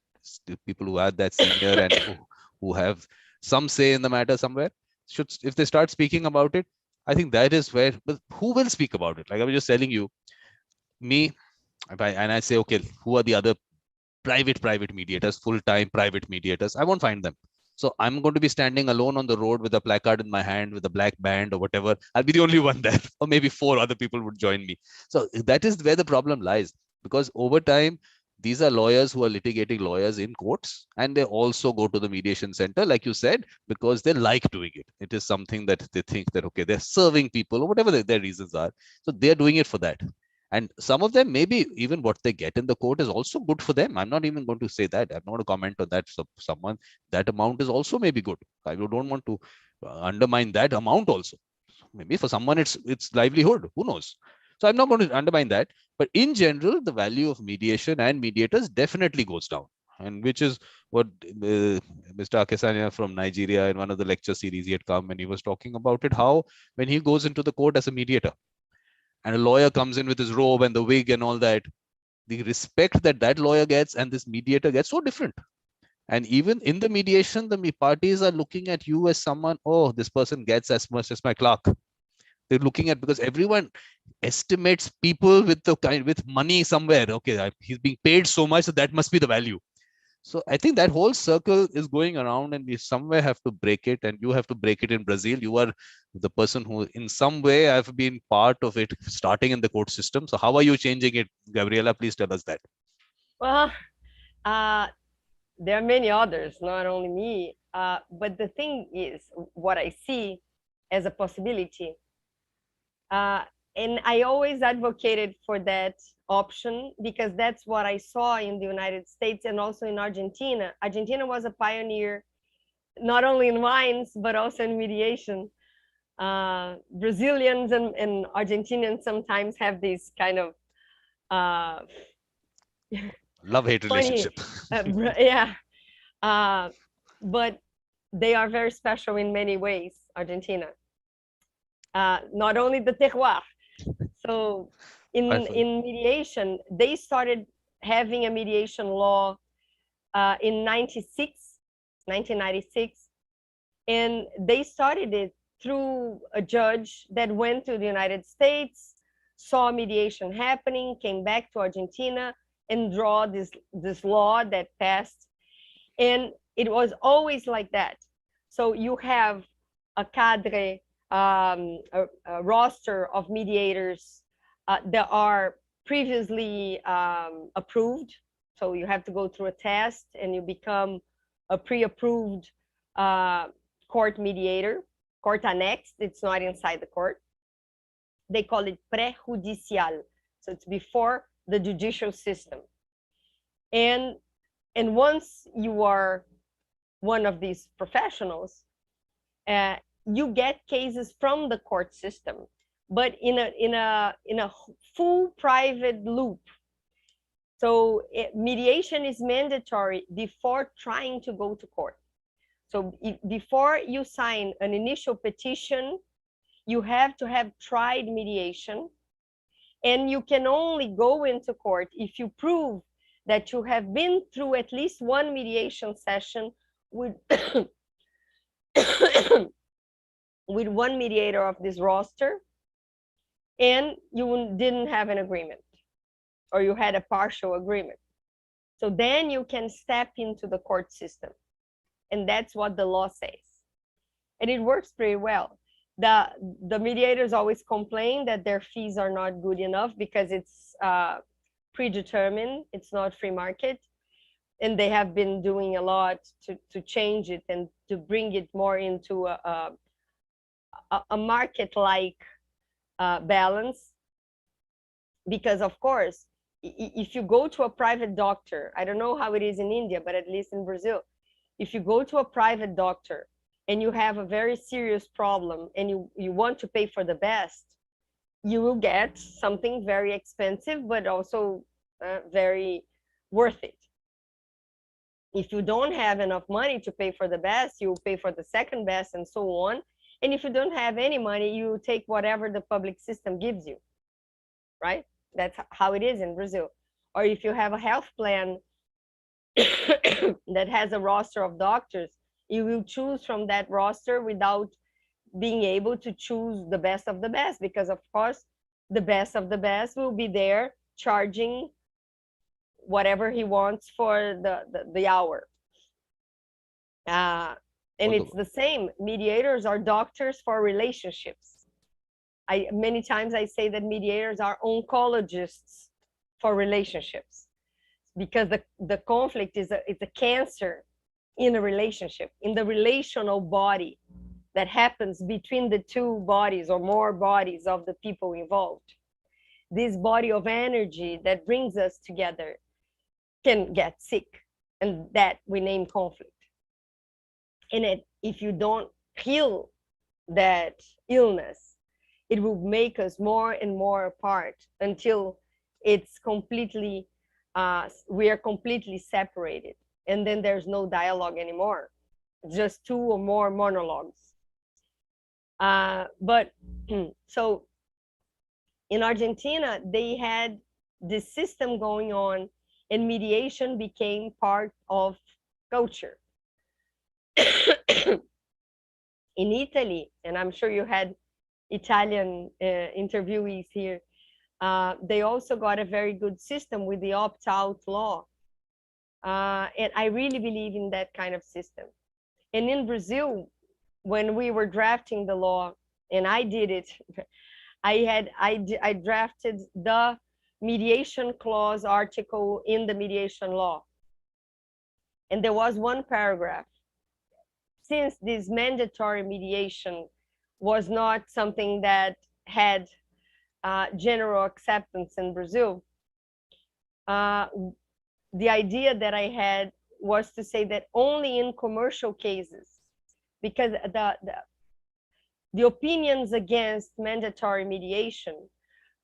people who are that senior and who have some say in the matter somewhere, should, if they start speaking about it, I think that is where, but who will speak about it? Like I was just telling you, me, and I say, okay, who are the other private mediators, full-time private mediators? I won't find them. So I'm going to be standing alone on the road with a placard in my hand with a black band or whatever. I'll be the only one there, or maybe 4 other people would join me. So that is where the problem lies, because over time, these are lawyers who are litigating lawyers in courts, and they also go to the mediation center, like you said, because they like doing it. It is something that they think that, okay, they're serving people or whatever their reasons are. So they're doing it for that. And some of them, maybe even what they get in the court is also good for them. I'm not even going to say that. I'm not going to comment on that. So someone, that amount is also maybe good. I don't want to undermine that amount also. Maybe for someone, it's livelihood. Who knows? So I'm not going to undermine that. But in general, the value of mediation and mediators definitely goes down. And which is what Mr. Akesanya from Nigeria, in one of the lecture series, he had come and he was talking about it, how when he goes into the court as a mediator, and a lawyer comes in with his robe and the wig and all that, the respect that that lawyer gets and this mediator gets so different. And even in the mediation, the parties are looking at you as someone, oh, this person gets as much as my clerk. They're looking at, because everyone estimates people with the kind with money somewhere. Okay, he's being paid so much, so that must be the value. So I think that whole circle is going around and we somewhere have to break it, and you have to break it in Brazil. You are the person who in some way have been part of it starting in the court system. So how are you changing it? Gabriela, please tell us that. Well, uh, there are many others, not only me. But the thing is, what I see as a possibility, uh, and I always advocated for that option because that's what I saw in the United States and also in Argentina. Argentina was a pioneer, not only in wines, but also in mediation. Brazilians and Argentinians sometimes have this kind of uh, Love-hate funny, relationship. yeah, uh, but they are very special in many ways, Argentina. Not only the terroir. So in mediation, they started having a mediation law in 1996, and they started it through a judge that went to the United States, saw mediation happening, came back to Argentina, and draw this law that passed. And it was always like that. So you have a cadre, a roster of mediators that are previously approved. So you have to go through a test and you become a pre-approved court mediator, court annexed. It's not inside the court. They call it prejudicial. So it's before the judicial system. And once you are one of these professionals, you get cases from the court system, but in a full private loop. So mediation is mandatory before trying to go to court. So before you sign an initial petition, you have to have tried mediation, and you can only go into court if you prove that you have been through at least one mediation session with with one mediator of this roster, and you didn't have an agreement, or you had a partial agreement. So then you can step into the court system. And that's what the law says. And it works pretty well. The mediators always complain that their fees are not good enough because it's predetermined, it's not free market. And they have been doing a lot to change it and to bring it more into a market-like balance. Because of course, if you go to a private doctor, I don't know how it is in India, but at least in Brazil, if you go to a private doctor and you have a very serious problem and you want to pay for the best, you will get something very expensive, but also very worth it. If you don't have enough money to pay for the best, you will pay for the second best and so on. And if you don't have any money, you take whatever the public system gives you, right? That's how it is in Brazil. Or if you have a health plan that has a roster of doctors, you will choose from that roster without being able to choose the best of the best, because of course the best of the best will be there charging whatever he wants for the hour. And it's the same. Mediators are doctors for relationships. Many times I say that mediators are oncologists for relationships, because the conflict is it's a cancer in a relationship, in the relational body that happens between the two bodies or more bodies of the people involved. This body of energy that brings us together can get sick, and that we name conflict. And if you don't heal that illness, it will make us more and more apart until it's completely we are completely separated, and then there's no dialogue anymore, just two or more monologues. But so in Argentina, they had this system going on, and mediation became part of culture. In Italy, and I'm sure you had Italian interviewees here, they also got a very good system with the opt-out law. And I really believe in that kind of system. And in Brazil, when we were drafting the law, and I did it, I drafted the mediation clause article in the mediation law. And there was one paragraph. Since this mandatory mediation was not something that had general acceptance in Brazil, the idea that I had was to say that only in commercial cases, because the opinions against mandatory mediation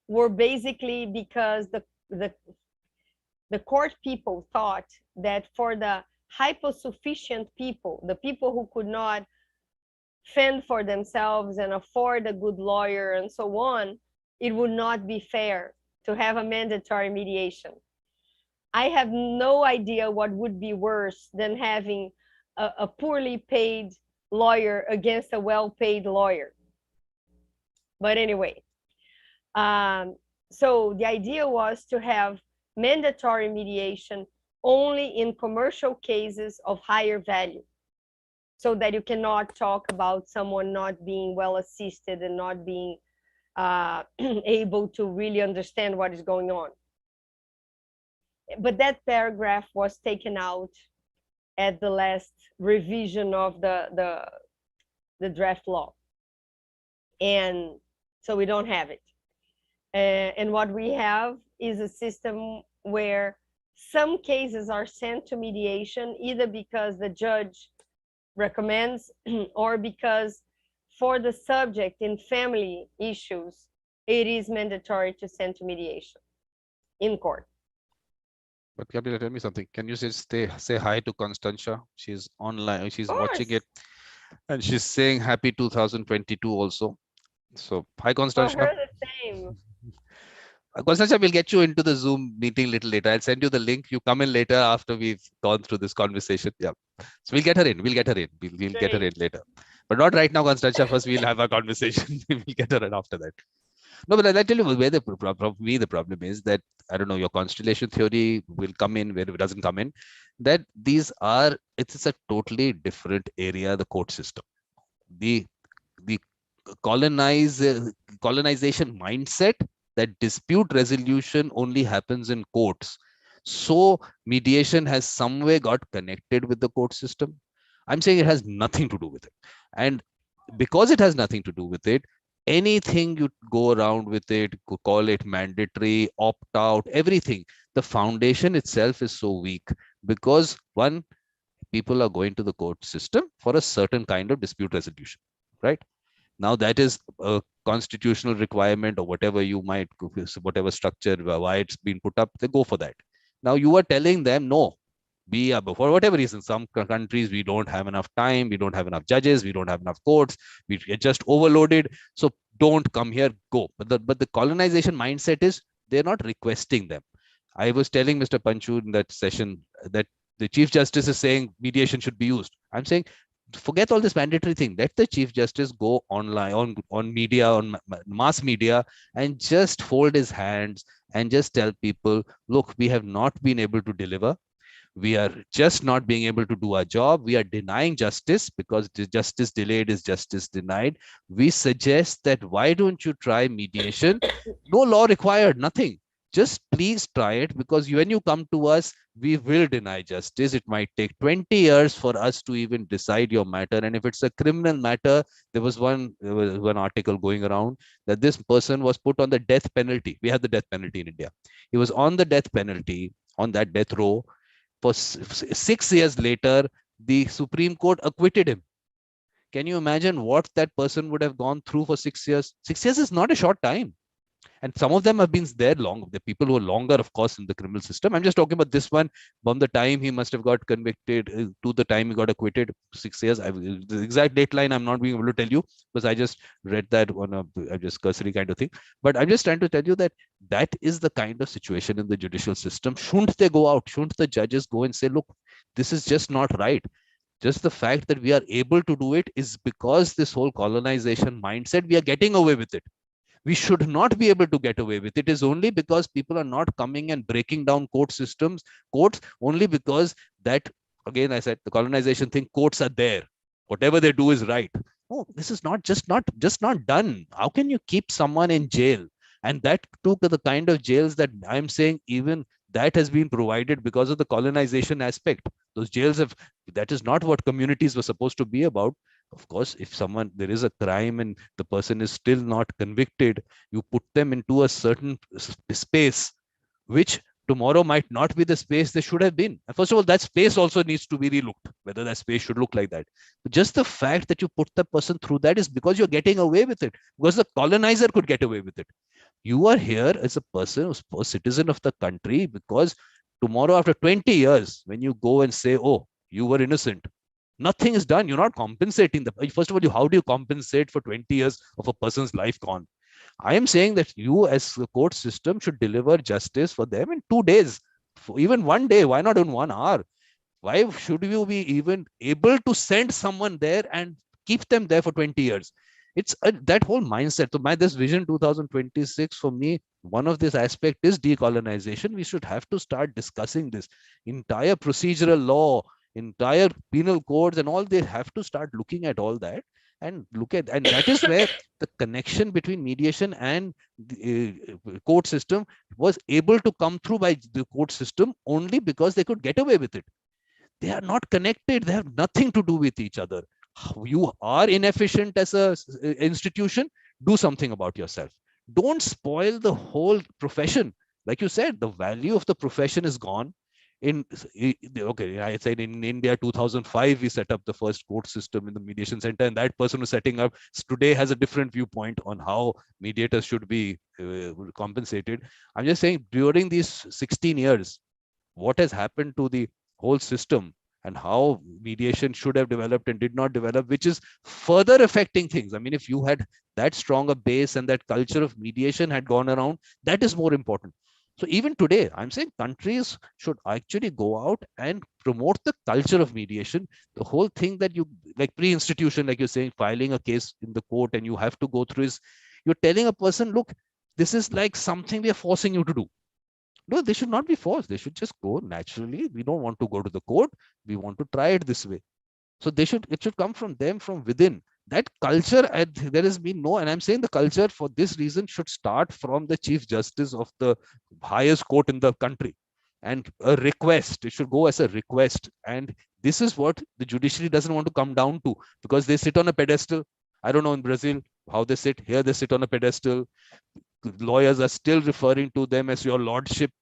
were basically because the court people thought that for the hyposufficient people, the people who could not fend for themselves and afford a good lawyer and so on, it would not be fair to have a mandatory mediation. I have no idea what would be worse than having a poorly paid lawyer against a well-paid lawyer. But anyway, so the idea was to have mandatory mediation only in commercial cases of higher value, so that you cannot talk about someone not being well assisted and not being able to really understand what is going on. But that paragraph was taken out at the last revision of the draft law. And so we don't have it. And what we have is a system where some cases are sent to mediation, either because the judge recommends or because for the subject in family issues, it is mandatory to send to mediation in court. But Gabriela, tell me something. Can you say hi to Constantia? She's online. She's watching it, and she's saying happy 2022 also. So hi, Constantia. For her, the same. Constantia, we'll get you into the Zoom meeting a little later. I'll send you the link. You come in later after we've gone through this conversation. Yeah. So we'll get her in. We'll get her in. We'll get her in later. But not right now, Constantia. First, we'll have our conversation. We'll get her in after that. No, but I'll tell you where the problem is that, I don't know, your constellation theory will come in, where it doesn't come in, that it's a totally different area, the court system. The colonization mindset that dispute resolution only happens in courts. So mediation has some way got connected with the court system. I'm saying it has nothing to do with it. And because it has nothing to do with it, anything you go around with it, call it mandatory, opt out, everything, the foundation itself is so weak because one, people are going to the court system for a certain kind of dispute resolution, right? Now that is a constitutional requirement or whatever you might, whatever structure, why it's been put up, they go for that. Now you are telling them, no, for whatever reason, some countries, we don't have enough time, we don't have enough judges, we don't have enough courts, we are just overloaded. So don't come here, go. But the colonization mindset is they're not requesting them. I was telling Mr. Panchu in that session that the Chief Justice is saying mediation should be used. I'm saying, forget all this mandatory thing. Let the Chief Justice go online, on media, on mass media, and just fold his hands and just tell people, look, we have not been able to deliver. We are just not being able to do our job. We are denying justice because justice delayed is justice denied. We suggest that why don't you try mediation? No law required, nothing. Just please try it, because when you come to us, we will deny justice. It might take 20 years for us to even decide your matter. And if it's a criminal matter, there was one article going around that this person was put on the death penalty. We have the death penalty in India. He was on the death penalty, on that death row. For 6 years later, the Supreme Court acquitted him. Can you imagine what that person would have gone through for 6 years? 6 years is not a short time. And some of them have been there long. The people who are longer, of course, in the criminal system. I'm just talking about this one. From the time he must have got convicted to the time he got acquitted, 6 years. The exact dateline I'm not being able to tell you because I just read that on a just cursory kind of thing. But I'm just trying to tell you that that is the kind of situation in the judicial system. Shouldn't they go out? Shouldn't the judges go and say, look, this is just not right? Just the fact that we are able to do it is because this whole colonization mindset, we are getting away with it. We should not be able to get away with it. It is only because people are not coming and breaking down court systems, courts, only because that, again, I said the colonization thing, courts are there. Whatever they do is right. No, this is not done. How can you keep someone in jail? And that took the kind of jails that I'm saying, even that has been provided because of the colonization aspect. Those jails have, that is not what communities were supposed to be about. Of course, if someone, there is a crime and the person is still not convicted, you put them into a certain space, which tomorrow might not be the space they should have been. And first of all, that space also needs to be relooked, whether that space should look like that. But just the fact that you put the person through that is because you're getting away with it, because the colonizer could get away with it. You are here as a person who's a citizen of the country, because tomorrow, after 20 years, when you go and say, oh, you were innocent, nothing is done. You're not compensating the, first of all, how do you compensate for 20 years of a person's life gone? I am saying that you as the court system should deliver justice for them in 2 days, for even one day. Why not in 1 hour? Why should you be even able to send someone there and keep them there for 20 years? It's that whole mindset. So my this vision 2026, for me, one of this aspect is decolonization. We should have to start discussing this entire procedural law, entire penal codes, and all. They have to start looking at all that and look at, and that is where the connection between mediation and the court system was able to come through by the court system, only because they could get away with it. They are not connected. They have nothing to do with each other. You are inefficient as a institution. Do something about yourself. Don't spoil the whole profession. Like you said, the value of the profession is gone. In okay, I said in India 2005 we set up the first court system in the mediation center, and that person who's setting up today has a different viewpoint on how mediators should be compensated. I'm just saying, during these 16 years, what has happened to the whole system, and how mediation should have developed and did not develop, which is further affecting things. I mean, if you had that strong a base and that culture of mediation had gone around, that is more important. So even today, I'm saying countries should actually go out and promote the culture of mediation. The whole thing that you, like pre-institution, like you're saying, filing a case in the court and you have to go through is, you're telling a person, look, this is like something we are forcing you to do. No, they should not be forced. They should just go naturally. We don't want to go to the court. We want to try it this way. So they should, it should come from them, from within. That culture, there has been no, and I'm saying the culture for this reason should start from the Chief Justice of the highest court in the country. And a request, it should go as a request. And this is what the judiciary doesn't want to come down to, because they sit on a pedestal. I don't know in Brazil how they sit. Here they sit on a pedestal. Lawyers are still referring to them as your lordship.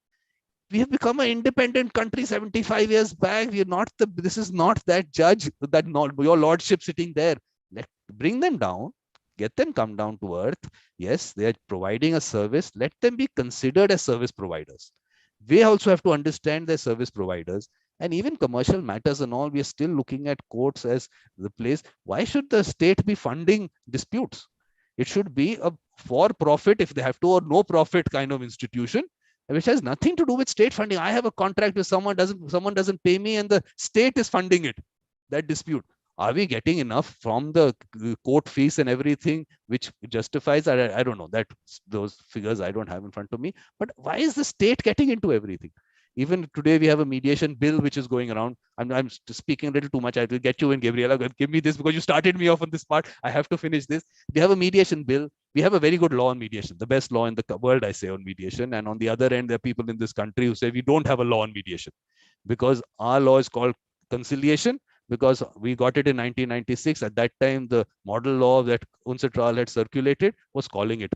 We have become an independent country 75 years back. We are not the, this is not that judge, that not your lordship sitting there. Bring them down, get them come down to earth. Yes, they are providing a service. Let them be considered as service providers. We also have to understand their service providers. And even commercial matters and all, we are still looking at courts as the place. Why should the state be funding disputes? It should be a for profit, if they have to, or no profit kind of institution, which has nothing to do with state funding. I have a contract with someone doesn't pay me, and the state is funding it, that dispute. Are we getting enough from the court fees and everything which justifies? I don't know that, those figures I don't have in front of me. But why is the state getting into everything? Even today, we have a mediation bill which is going around. I'm speaking a little too much. I will get you in, Gabriela. Give me this, because you started me off on this part. I have to finish this. We have a mediation bill. We have a very good law on mediation, the best law in the world, I say, on mediation. And on the other end, there are people in this country who say we don't have a law on mediation, because our law is called conciliation, because we got it in 1996. At that time, the model law that UNCITRAL had circulated was calling it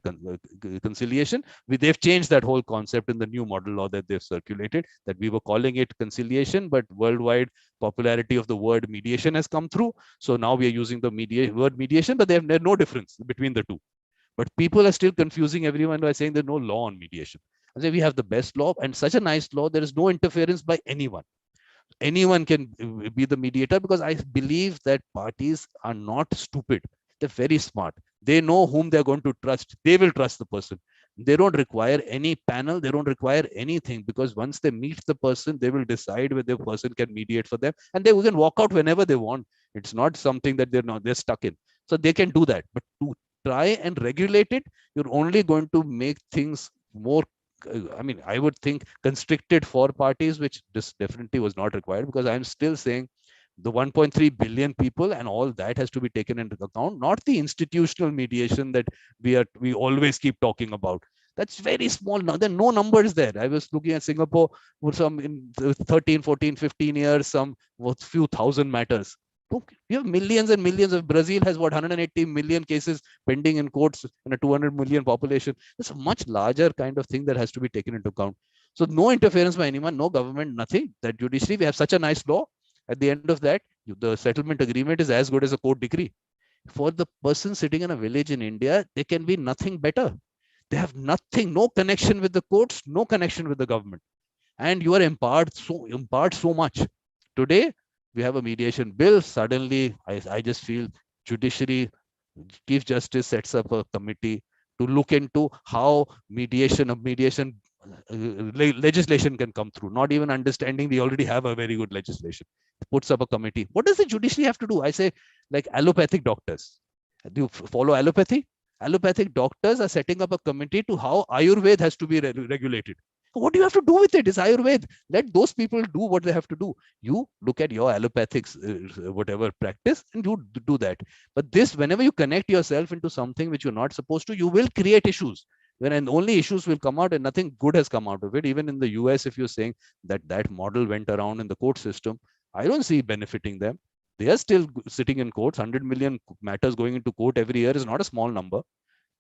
conciliation. They've changed that whole concept in the new model law that they've circulated, that we were calling it conciliation, but worldwide popularity of the word mediation has come through. So now we are using the word mediation, but there's no difference between the two. But people are still confusing everyone by saying there's no law on mediation. I say we have the best law, and such a nice law. There is no interference by anyone. Anyone can be the mediator, because I believe that parties are not stupid. They're very smart. They know whom they're going to trust. They will trust the person. They don't require any panel. They don't require anything, because once they meet the person, they will decide whether the person can mediate for them, and they can walk out whenever they want. It's not something that they're stuck in. So they can do that. But try and regulate it, you're only going to make things more, I mean, I would think constricted for parties, which this definitely was not required, because I'm still saying the 1.3 billion people and all that has to be taken into account, not the institutional mediation that we always keep talking about. That's very small. Now there are no numbers there. I was looking at Singapore with some in 13, 14, 15 years, some few thousand matters. You have millions and millions of. Brazil has what, 180 million cases pending in courts in a 200 million population. It's a much larger kind of thing that has to be taken into account. So no interference by anyone, no government, nothing. That judiciary, we have such a nice law. At the end of that, the settlement agreement is as good as a court decree. For the person sitting in a village in India, there can be nothing better. They have nothing, no connection with the courts, no connection with the government. And you are empowered so much. Today, we have a mediation bill. Suddenly, I just feel judiciary, Chief Justice sets up a committee to look into how mediation legislation can come through, not even understanding we already have a very good legislation. Puts up a committee. What does the judiciary have to do? I say, like allopathic doctors. Do you follow allopathy? Allopathic doctors are setting up a committee to how Ayurveda has to be regulated. What do you have to do with it? It's Ayurveda. Let those people do what they have to do. You look at your allopathic whatever practice and you do that. But this, whenever you connect yourself into something which you're not supposed to, you will create issues. When only issues will come out and nothing good has come out of it. Even in the US, if you're saying that model went around in the court system, I don't see benefiting them. They are still sitting in courts. 100 million matters going into court every year is not a small number.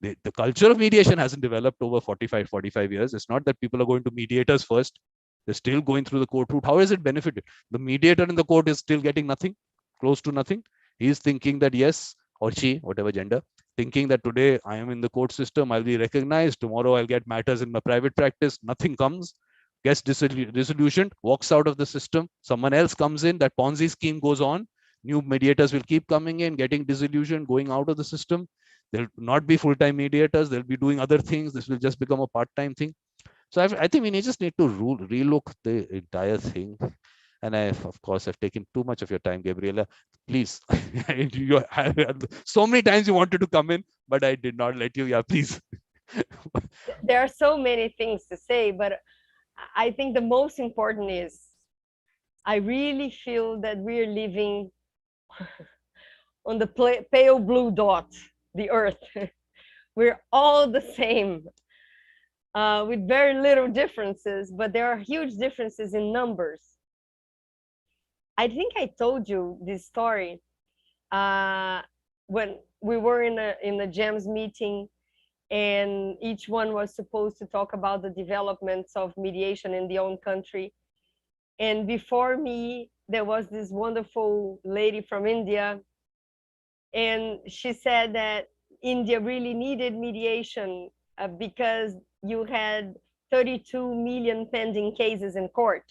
The culture of mediation hasn't developed over 45 years. It's not that people are going to mediators first. They're still going through the court route. How is it benefited? The mediator in the court is still getting nothing, close to nothing. He's thinking that yes, or she, whatever gender, thinking that today I am in the court system, I'll be recognized. Tomorrow I'll get matters in my private practice. Nothing comes. Gets disillusioned, walks out of the system. Someone else comes in. That Ponzi scheme goes on. New mediators will keep coming in, getting disillusioned, going out of the system. They'll not be full-time mediators. They'll be doing other things. This will just become a part-time thing. So I think we just need to relook the entire thing. And of course, I've taken too much of your time, Gabriela. Please, so many times you wanted to come in, but I did not let you. Yeah, please. There are so many things to say, but I think the most important is I really feel that we're living on the pale blue dot, the earth. We're all the same, with very little differences, but there are huge differences in numbers. I think I told you this story when we were in a GEMS meeting, and each one was supposed to talk about the developments of mediation in their own country. And before me, there was this wonderful lady from India, and she said that India really needed mediation because you had 32 million pending cases in court.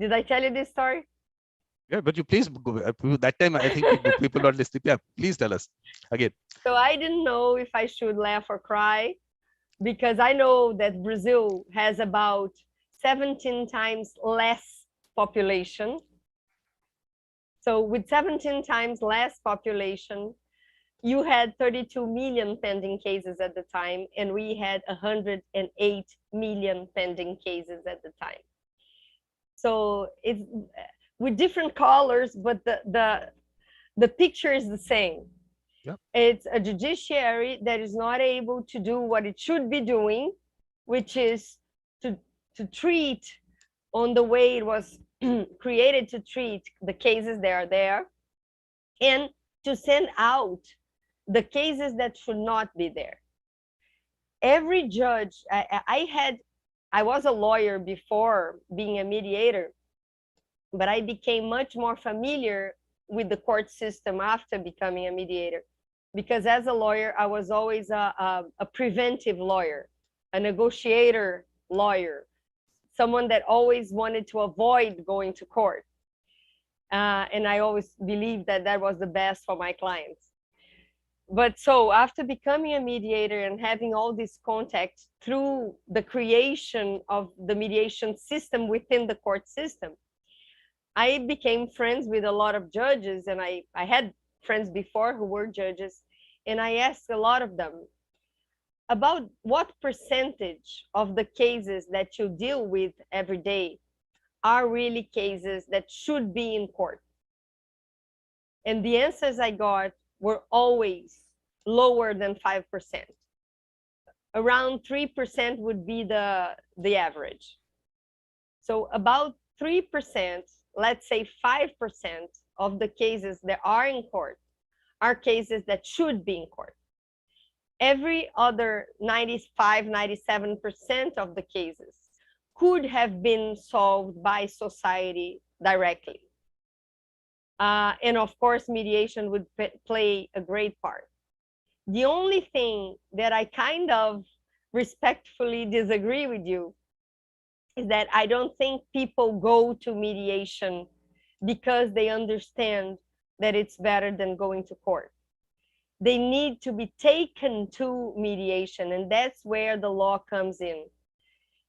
Did I tell you this story? Yeah, but you please go. That time I think people not listening. Yeah, please tell us again. So I didn't know if I should laugh or cry, because I know that Brazil has about 17 times less population. So with 17 times less population, you had 32 million pending cases at the time, and we had 108 million pending cases at the time. So it's with different colors, but the picture is the same. Yep. It's a judiciary that is not able to do what it should be doing, which is to treat on the way it was created to treat the cases that are there, and to send out the cases that should not be there. Every judge, I was a lawyer before being a mediator, but I became much more familiar with the court system after becoming a mediator, because as a lawyer, I was always a preventive lawyer, a negotiator lawyer, someone that always wanted to avoid going to court. And I always believed that that was the best for my clients. But so after becoming a mediator and having all this contact through the creation of the mediation system within the court system, I became friends with a lot of judges, and I had friends before who were judges, and I asked a lot of them about what percentage of the cases that you deal with every day are really cases that should be in court. And the answers I got were always lower than 5%. Around 3% would be the average. So about 3%, let's say 5% of the cases that are in court are cases that should be in court. Every other 95, 97% of the cases could have been solved by society directly. And of course, mediation would play a great part. The only thing that I kind of respectfully disagree with you is that I don't think people go to mediation because they understand that it's better than going to court. They need to be taken to mediation, and that's where the law comes in.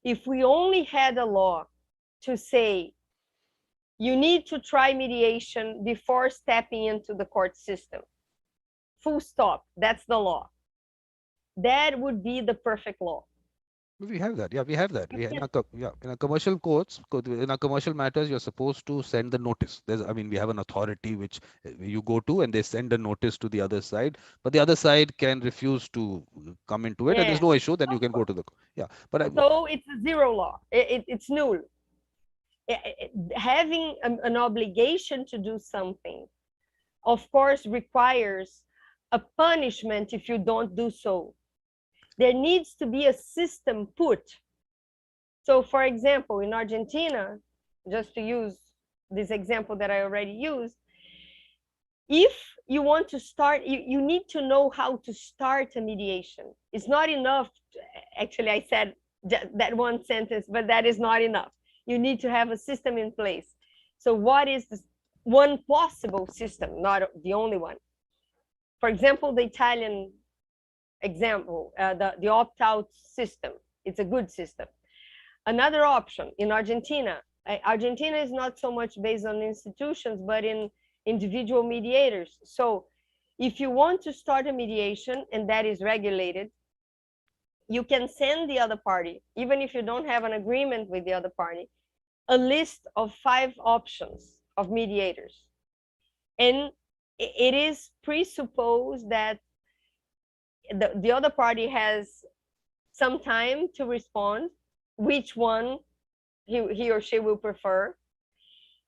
If we only had a law to say, you need to try mediation before stepping into the court system, full stop, that's the law, that would be the perfect law. We have that. Yeah, we have that. In a commercial courts, in a commercial matters, you're supposed to send the notice. We have an authority which you go to, and they send a notice to the other side. But the other side can refuse to come into it, and there's no issue. Then you can go to the So it's a zero law. It's null. Having an obligation to do something, of course, requires a punishment if you don't do so. There needs to be a system put. So, for example, in Argentina, just to use this example that I already used, if you want to start, you need to know how to start a mediation. It's not enough. Actually, I said that one sentence, but that is not enough. You need to have a system in place. So what is this one possible system, not the only one? For example, the Italian example, the opt-out system. It's a good system. Another option in Argentina. Argentina is not so much based on institutions, but in individual mediators. So if you want to start a mediation and that is regulated, you can send the other party, even if you don't have an agreement with the other party, a list of 5 options of mediators. And it is presupposed that the other party has some time to respond, which one he or she will prefer.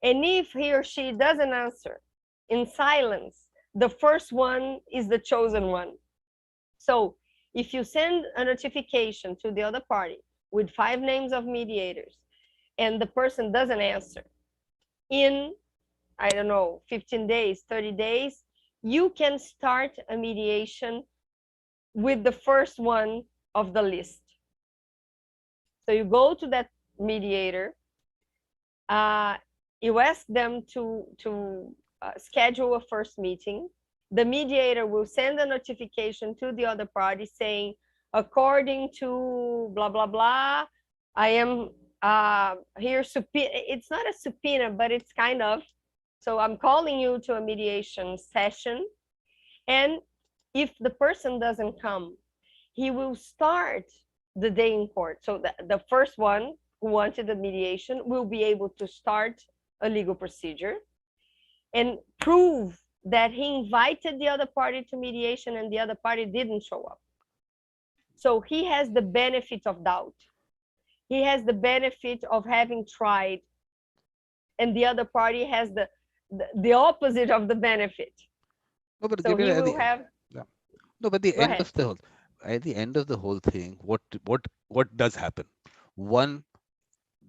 And if he or she doesn't answer in silence, the first one is the chosen one. So if you send a notification to the other party with 5 names of mediators and the person doesn't answer in, I don't know, 15 days, 30 days, you can start a mediation with the first one of the list. So you go to that mediator, you ask them to schedule a first meeting. The mediator will send a notification to the other party saying, according to blah, blah, blah, I am here, it's not a subpoena, but it's kind of, so I'm calling you to a mediation session. And if the person doesn't come, he will start the day in court. So the first one who wanted the mediation will be able to start a legal procedure and prove that he invited the other party to mediation and the other party didn't show up. So he has the benefit of doubt. He has the benefit of having tried, and the other party has the opposite of the benefit. No, but so he will have. No, but at the end of the whole thing, what does happen? One,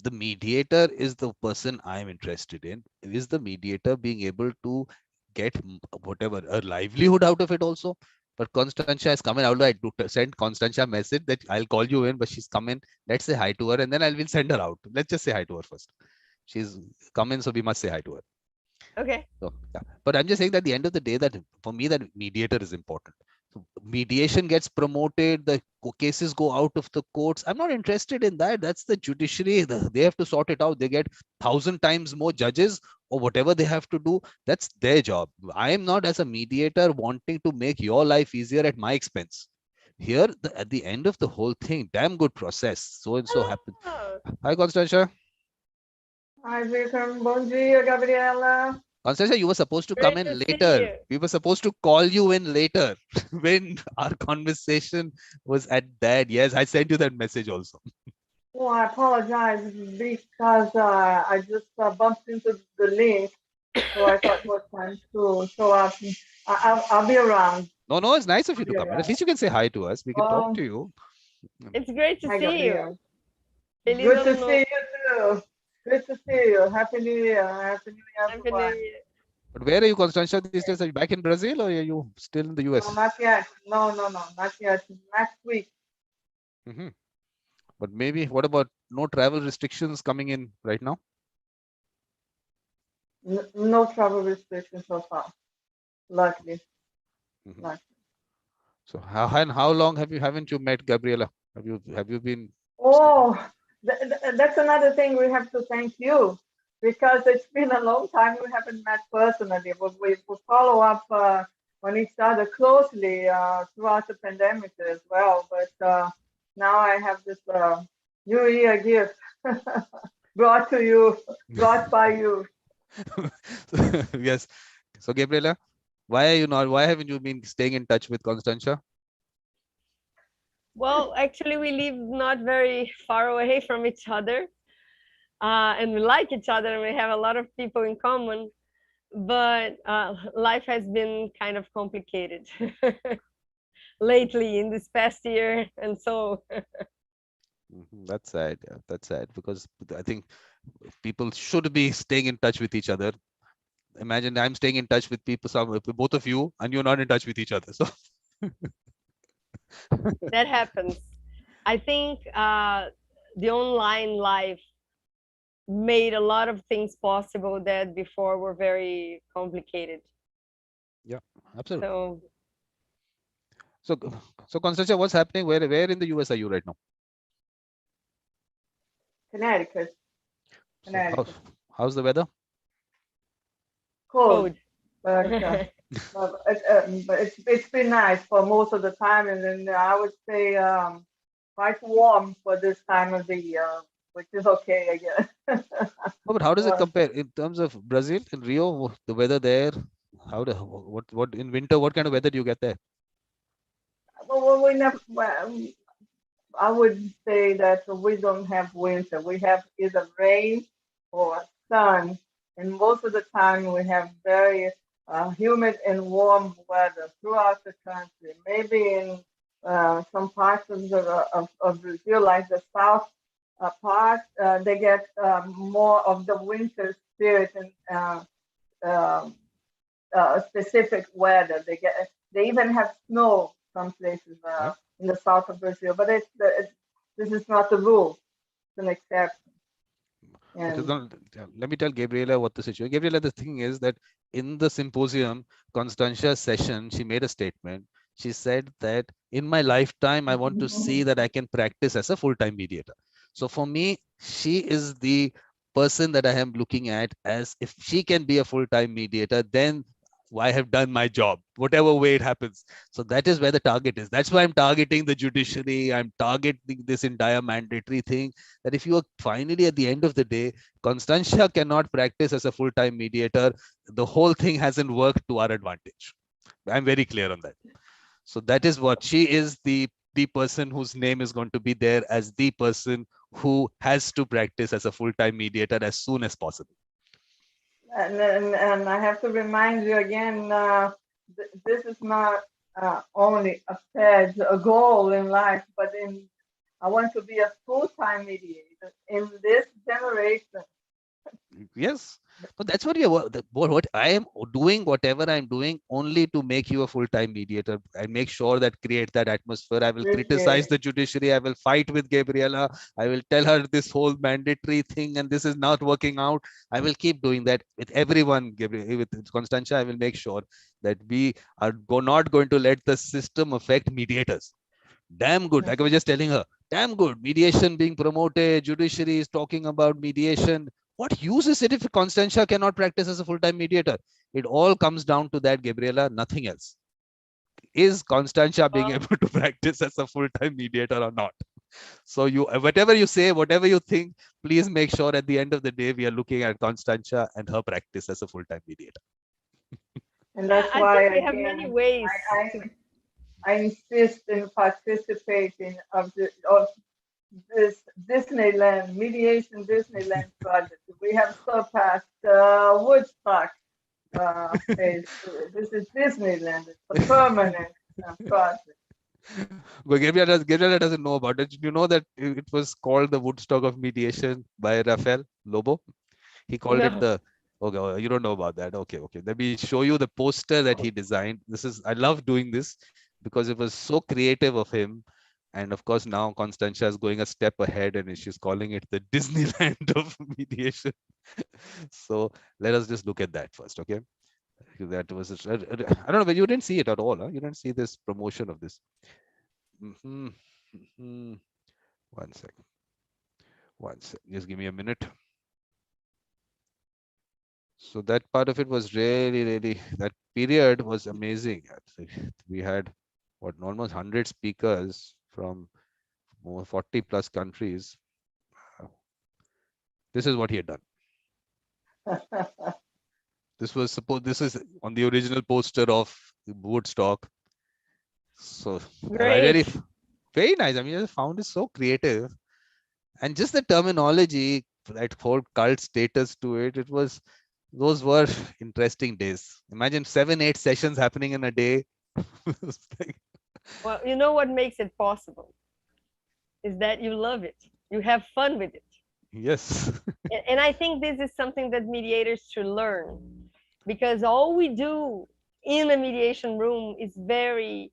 the mediator is the person I'm interested in. Is the mediator being able to get whatever a livelihood out of it also? But Constantia has come in. I would like to send Constantia a message that I'll call you in, but she's come in. Let's say hi to her, and then will send her out. Let's just say hi to her first. She's come in, so we must say hi to her. Okay. So, yeah. But I'm just saying that at the end of the day, that for me, that mediator is important. So mediation gets promoted, the cases go out of the courts. I'm not interested in that. That's the judiciary. They have to sort it out. They get 1,000 times more judges or whatever they have to do. That's their job. I am not, as a mediator, wanting to make your life easier at my expense. Here, at the end of the whole thing, damn good process. So and so happened. Hello. Hi, Constantia. Hi, Vikram. Bom dia, Gabriela. Constantia, you were supposed to come Great to in see later. you. We were supposed to call you in later when our conversation was at that. Yes, I sent you that message also. Oh, I apologize because I just bumped into the link, so I thought it was time to show up. I'll be around. No, it's nice of I'll you to be come. At around. least you can say hi to us. We can talk to you. It's great to Hi, see you. Gabriela. Feliz Good to Ano see Novo. you too. Good to see you. Happy New Year. Happy New Year, Happy New everyone. Year. But where are you, Constantia, these days? Are you back in Brazil or are you still in the No, US? not yet. No, not yet. Next week. But maybe, what about no travel restrictions coming in right now? No travel restrictions so far. Luckily. Luckily. So how long haven't you met Gabriela? Have you been? Oh, that's another thing we have to thank you because it's been a long time we haven't met personally, but we follow up on each other closely throughout the pandemic as well. But now I have this New Year gift brought to you, brought by you. Yes. So Gabriela, why haven't you been staying in touch with Constantia? Well, actually, we live not very far away from each other, and we like each other, and we have a lot of people in common. But life has been kind of complicated lately in this past year, and so That's sad. Yeah, that's sad because I think people should be staying in touch with each other. Imagine I'm staying in touch with with both of you, and you're not in touch with each other. So that happens. I think the online life made a lot of things possible that before were very complicated. yeah, absolutely. So So Constantia, what's happening? Where in the US are you right now? Connecticut. So Connecticut. how's the weather? Cold. code. But it's been nice for most of the time, and then I would say quite warm for this time of the year, which is okay, I guess. No, but how does it compare in terms of Brazil in Rio? The weather there, what in winter? What kind of weather do you get there? Well, we never. Well, I would say that we don't have winter. We have either rain or sun, and most of the time we have very humid and warm weather throughout the country. Maybe in some parts of Brazil, like the south part, they get more of the winter spirit and uh, specific weather. They even have snow some places Yeah. in the south of Brazil, but this is not the rule. It's an exception. Okay, And let me tell Gabriela what the situation. Gabriela, the thing is that in the symposium, Constantia's session, she made a statement. She said that in my lifetime, I want to see that I can practice as a full-time mediator. So for me, she is the person that I am looking at as if she can be a full-time mediator, then I have done my job, whatever way it happens. So that is where the target is. That's why I'm targeting the judiciary. I'm targeting this entire mandatory thing that if you are finally at the end of the day, Constantia cannot practice as a full-time mediator, the whole thing hasn't worked to our advantage. I'm very clear on that. So that is what she is, the person whose name is going to be there as the person who has to practice as a full-time mediator as soon as possible. and I have to remind you again, this is not only a pledge, a goal in life, but I want to be a full-time mediator in this generation. Yes. But that's what what I am doing, whatever I'm doing, only to make you a full-time mediator and make sure that create that atmosphere. I will criticize Appreciate the judiciary. I will fight with Gabriela. I will tell her this whole mandatory thing and this is not working out. I will keep doing that with everyone. With Constantia, I will make sure that we are not going to let the system affect mediators. Damn good. Like I was just telling her, damn good. Mediation being promoted. Judiciary is talking about mediation. What use is it if Constantia cannot practice as a full-time mediator? It all comes down to that, Gabriela, nothing else. Is Constantia being Well, able to practice as a full-time mediator or not? So you, whatever you say, whatever you think, please make sure at the end of the day, we are looking at Constantia and her practice as a full-time mediator. And yeah, that's I why, think we have many again, ways to. I insist in participating of this Disneyland, mediation Disneyland project. We have surpassed Woodstock phase. This is Disneyland. It's a permanent project. But Gabriela doesn't know about it. You know that it was called the Woodstock of mediation by Rafael Lobo. He called it No. the. Okay, you don't know about that. Okay, okay. Let me show you the poster that he designed. This is, I love doing this because it was so creative of him. And of course, now Constantia is going a step ahead and she's calling it the Disneyland of mediation. So let us just look at that first, okay? That was, I don't know, but you didn't see it at all. Huh? You didn't see this promotion of this. Mhm, mhm. One second. One second. Just give me a minute. So that part of it was really, really, that period was amazing. We had what, almost 100 speakers from over 40 plus countries. This is what he had done. This was supposed, this is on the original poster of Woodstock. So I really, Great. very nice. I mean, I found it so creative. And just the terminology, that whole cult status to it, it was, those were interesting days. Imagine 7, 8 sessions happening in a day. Well, you know what makes it possible is that you love it. You have fun with it. Yes. And I think this is something that mediators should learn, because all we do in a mediation room is very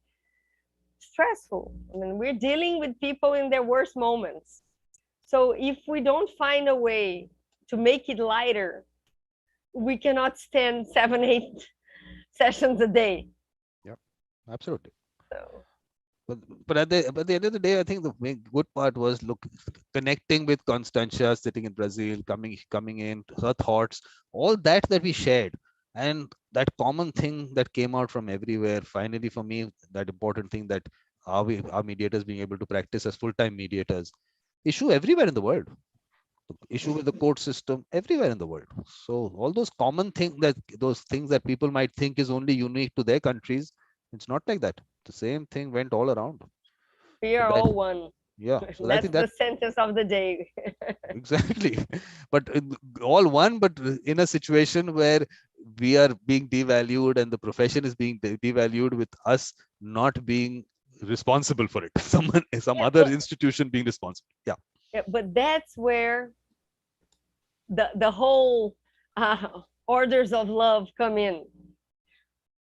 stressful. I mean, we're dealing with people in their worst moments. So if we don't find a way to make it lighter, we cannot stand 7, 8 sessions a day. Yep, absolutely. So But at the end of the day, I think the main good part was connecting with Constantia, sitting in Brazil, coming in, her thoughts, all that we shared, and that common thing that came out from everywhere. Finally, for me, that important thing, that our mediators being able to practice as full-time mediators, issue everywhere in the world. Issue with the court system everywhere in the world. So all those common things, that those things that people might think is only unique to their countries, it's not like that. The same thing went all around. we So are that, all one. yeah. So I That's think the that sentence of the day. exactly. But all one, but in a situation where we are being devalued and the profession is being devalued, with us not being responsible for it. Some Yeah, other institution being responsible. Yeah. yeah, but that's where the whole orders of love come in.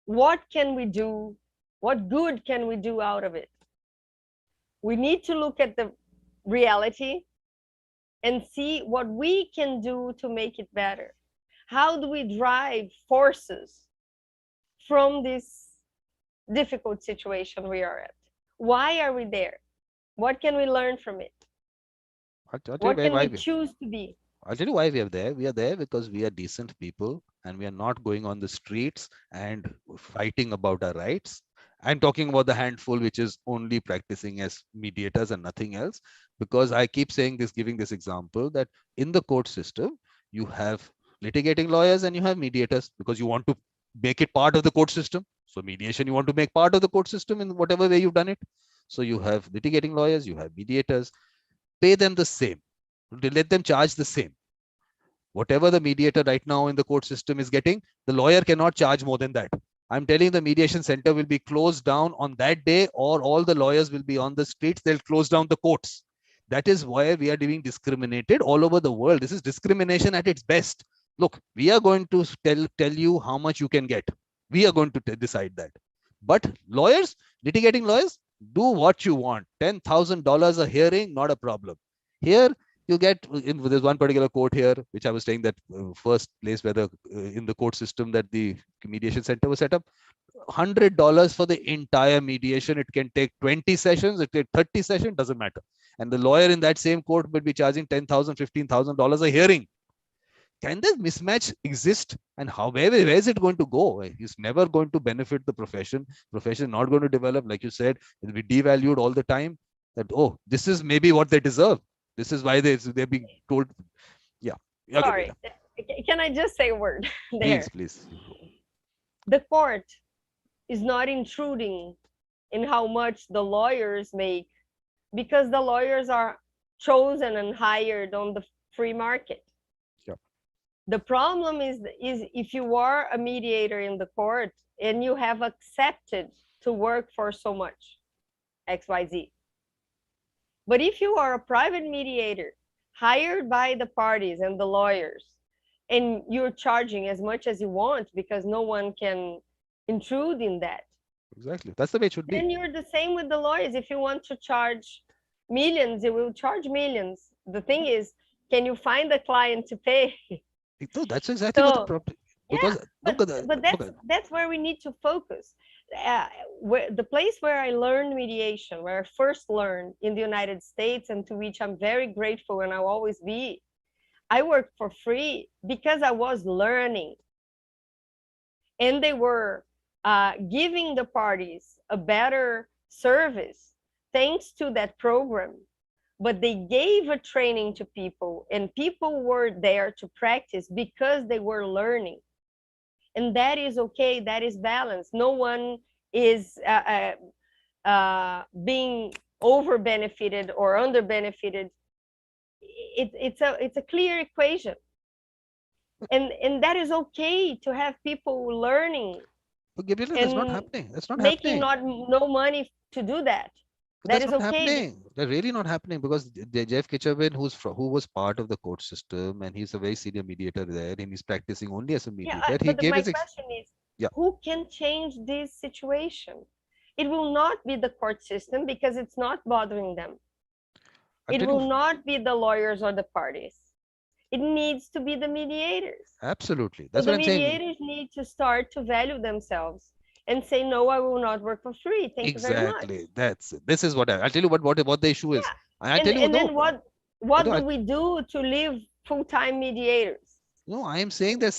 What can we do? What good can we do out of it? We need to look at the reality and see what we can do to make it better. How do we drive forces from this difficult situation we are at? Why are we there? What can we learn from it? I'll tell you What can why we choose to be? I'll tell you why we are there. We are there because we are decent people and we are not going on the streets and fighting about our rights. I'm talking about the handful which is only practicing as mediators and nothing else. Because I keep saying this, giving this example, that in the court system, you have litigating lawyers and you have mediators, because you want to make it part of the court system. So mediation, you want to make part of the court system in whatever way you've done it. So you have litigating lawyers, you have mediators, pay them the same, let them charge the same. Whatever the mediator right now in the court system is getting, the lawyer cannot charge more than that. I'm telling the mediation center will be closed down on that day, or all the lawyers will be on the streets. They'll close down the courts. That is why we are being discriminated all over the world. This is discrimination at its best. Look, we are going to tell you how much you can get. We are going to decide that. But lawyers, litigating lawyers, do what you want. $10,000 a hearing, not a problem. Here, you get, there's one particular court here, which I was saying that first place where in the court system that the mediation center was set up, $100 for the entire mediation. It can take 20 sessions, it take 30 sessions, doesn't matter. And the lawyer in that same court will be charging $10,000, $15,000 a hearing. Can this mismatch exist? And where is it going to go? It's never going to benefit the profession. Profession not going to develop, like you said, it will be devalued all the time. That, oh, this is maybe what they deserve. This is why they're being told. Yeah. Okay, sorry, can I just say a word there? Please. The court is not intruding in how much the lawyers make, because the lawyers are chosen and hired on the free market. Yeah. The problem is if you are a mediator in the court and you have accepted to work for so much, XYZ. But if you are a private mediator hired by the parties and the lawyers, and you're charging as much as you want because no one can intrude in that. Exactly. That's the way it should be. Then you're the same with the lawyers. If you want to charge millions, you will charge millions. The thing is, can you find a client to pay? No, that's exactly what the problem. Because that's where we need to focus. The place where I learned mediation, where I first learned in the United States, and to which I'm very grateful and I'll always be, I worked for free because I was learning. And they were giving the parties a better service thanks to that program. But they gave a training to people, and people were there to practice because they were learning. And that is okay, that is balanced. No one is being over benefited or under benefited. It's a clear equation, and that is okay to have people learning. But Gabriela, that's not happening. That's not making happening. no money to do that. But that is okay. Happening. That's really not happening, because Jeff Kitchabin, who was part of the court system, and he's a very senior mediator there, and he's practicing only as a mediator. Yeah, but my question is, who can change this situation? It will not be the court system, because it's not bothering them. It will not be the lawyers or the parties. It needs to be the mediators. Absolutely. That's so what I'm saying. The mediators need to start to value themselves and say, no, I will not work for free. Thank you very much. Exactly. This is what I'll tell you what the issue is. Yeah. Then what do we do to live full-time mediators? No, I am saying that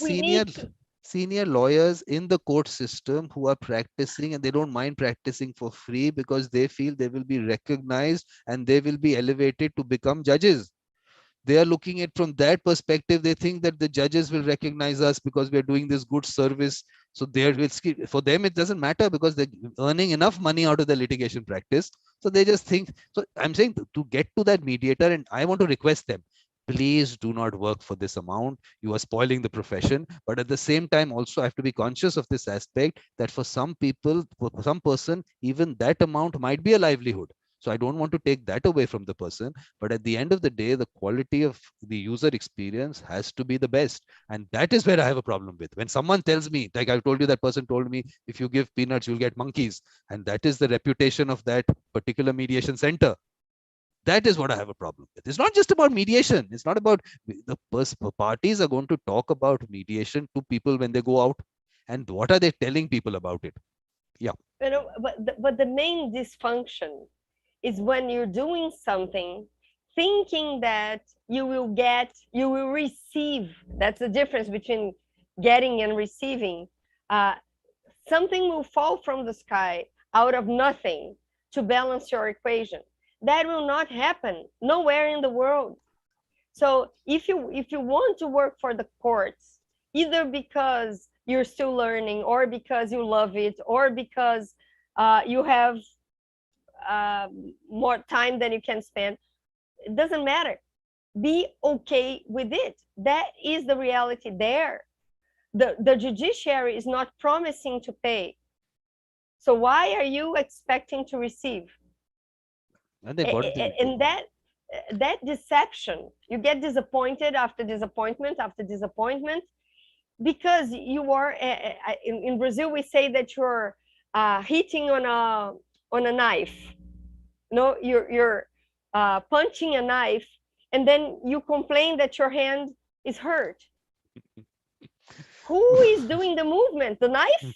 senior lawyers in the court system who are practicing, and they don't mind practicing for free because they feel they will be recognized and they will be elevated to become judges. They are looking at from that perspective. They think that the judges will recognize us because we are doing this good service. So for them, it doesn't matter because they're earning enough money out of the litigation practice. So they just think, so I'm saying to get to that mediator, and I want to request them, please do not work for this amount. You are spoiling the profession. But at the same time, also I have to be conscious of this aspect that for some people, for some person, even that amount might be a livelihood. So I don't want to take that away from the person, but at the end of the day, the quality of the user experience has to be the best. And that is where I have a problem with. When someone tells me, like I told you, that person told me, if you give peanuts, you'll get monkeys. And that is the reputation of that particular mediation center. That is what I have a problem with. It's not just about mediation. It's not about the parties are going to talk about mediation to people when they go out. And what are they telling people about it? Yeah. But the main dysfunction is when you're doing something thinking that you will receive. That's the difference between getting and receiving. Something will fall from the sky out of nothing to balance your equation. That will not happen nowhere in the world. So if you want to work for the courts, either because you're still learning, or because you love it, or because you have more time than you can spend, it doesn't matter. Be okay with it. That is the reality there. The judiciary is not promising to pay. So why are you expecting to receive? And that deception, you get disappointed after disappointment after disappointment, because you are in Brazil we say that you're hitting on a knife. No, you're punching a knife, and then you complain that your hand is hurt. Who is doing the movement? The knife?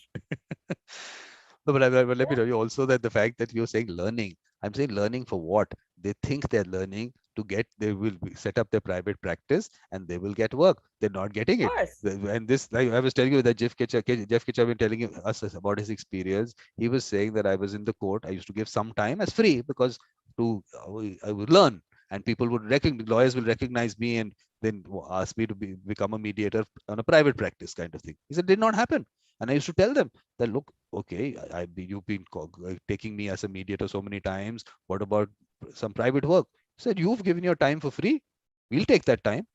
No, but let me tell you also that the fact that you're saying learning, I'm saying learning for what? They think they're learning to get, they will set up their private practice and they will get work. They're not getting Of it. course. And this, like I was telling you that Jeff Kitcher been telling us about his experience. He was saying that I was in the court. I used to give some time as free because I would learn, and people would recognize, lawyers will recognize me and then ask me to become a mediator on a private practice kind of thing. He said, did not happen. And I used to tell them that, look, okay, you've been taking me as a mediator so many times. What about some private work? He said, you've given your time for free. We'll take that time.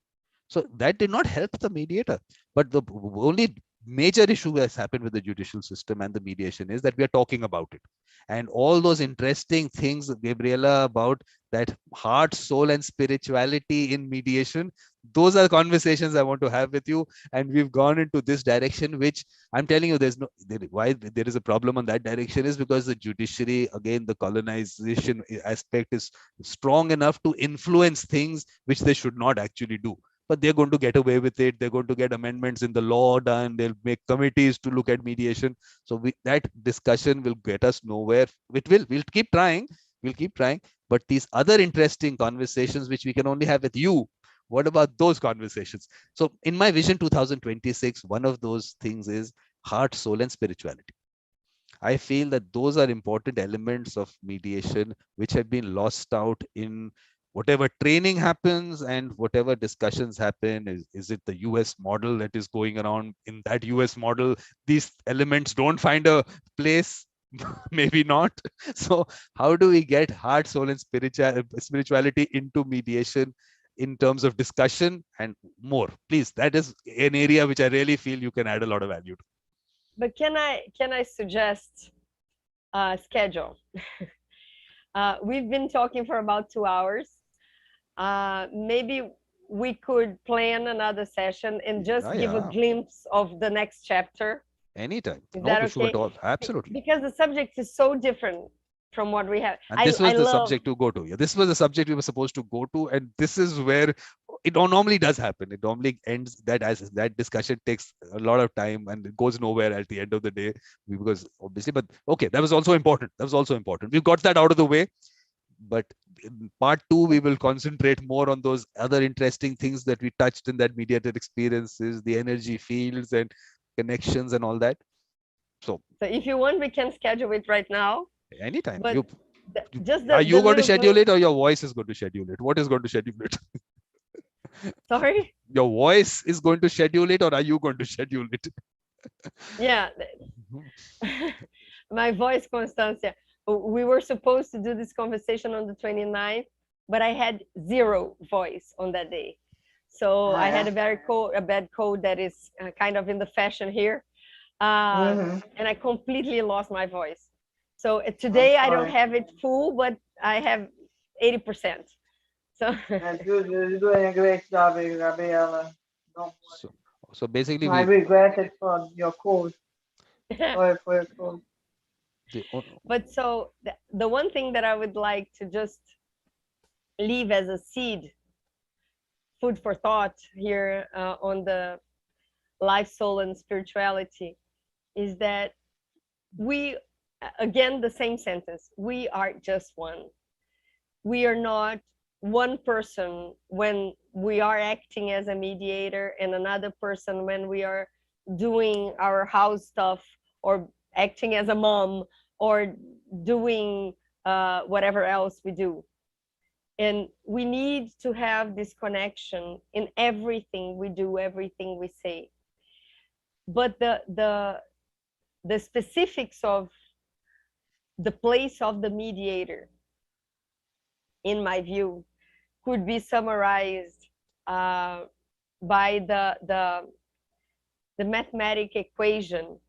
So that did not help the mediator. But the only major issue has happened with the judicial system and the mediation is that we are talking about it. And all those interesting things, Gabriela, about that heart, soul, and spirituality in mediation, those are conversations I want to have with you. And we've gone into this direction, which I'm telling you, why there is a problem on that direction is because the judiciary, again, the colonization aspect is strong enough to influence things which they should not actually do. But they're going to get away with it. They're going to get amendments in the law done. They'll make committees to look at mediation. So that discussion will get us nowhere. We'll keep trying. We'll keep trying. But these other interesting conversations, which we can only have with you, what about those conversations? So in my vision 2026, one of those things is heart, soul, and spirituality. I feel that those are important elements of mediation, which have been lost out in whatever training happens and whatever discussions happen. Is it the US model that is going around? In that US model, these elements don't find a place. Maybe not. So how do we get heart, soul, and spirituality into mediation in terms of discussion and more? Please, that is an area which I really feel you can add a lot of value to. But can I suggest a schedule? We've been talking for about 2 hours. Maybe we could plan another session and just give a glimpse of the next chapter. Anytime. Is No that issue okay? at all. Absolutely. Because the subject is so different from what we have. And this was the subject to go to. Yeah, this was the subject we were supposed to go to. And this is where it normally does happen. It normally ends that as that discussion takes a lot of time and it goes nowhere at the end of the day. Because obviously, but okay, that was also important. That was also important. We've got that out of the way. But in part 2, we will concentrate more on those other interesting things that we touched in that mediated experiences, the energy fields and connections and all that. So if you want, we can schedule it right now. Anytime. But are you going to schedule it or your voice is going to schedule it? What is going to schedule it? Sorry? Your voice is going to schedule it or are you going to schedule it? Yeah. My voice, Constancia. We were supposed to do this conversation on the 29th, but I had zero voice on that day. So I had a bad cold that is kind of in the fashion here. And I completely lost my voice. So today I don't have it full, but I have 80%. So you're doing a great job, Gabriela. So basically, I regret it for your cold. For your cold. But so the one thing that I would like to just leave as a seed, food for thought here on the life, soul, and spirituality, is that we, again, the same sentence, we are just one. We are not one person when we are acting as a mediator and another person when we are doing our house stuff or acting as a mom or doing whatever else we do. And we need to have this connection in everything we do, everything we say. But the specifics of the place of the mediator, in my view, could be summarized by the mathematic equation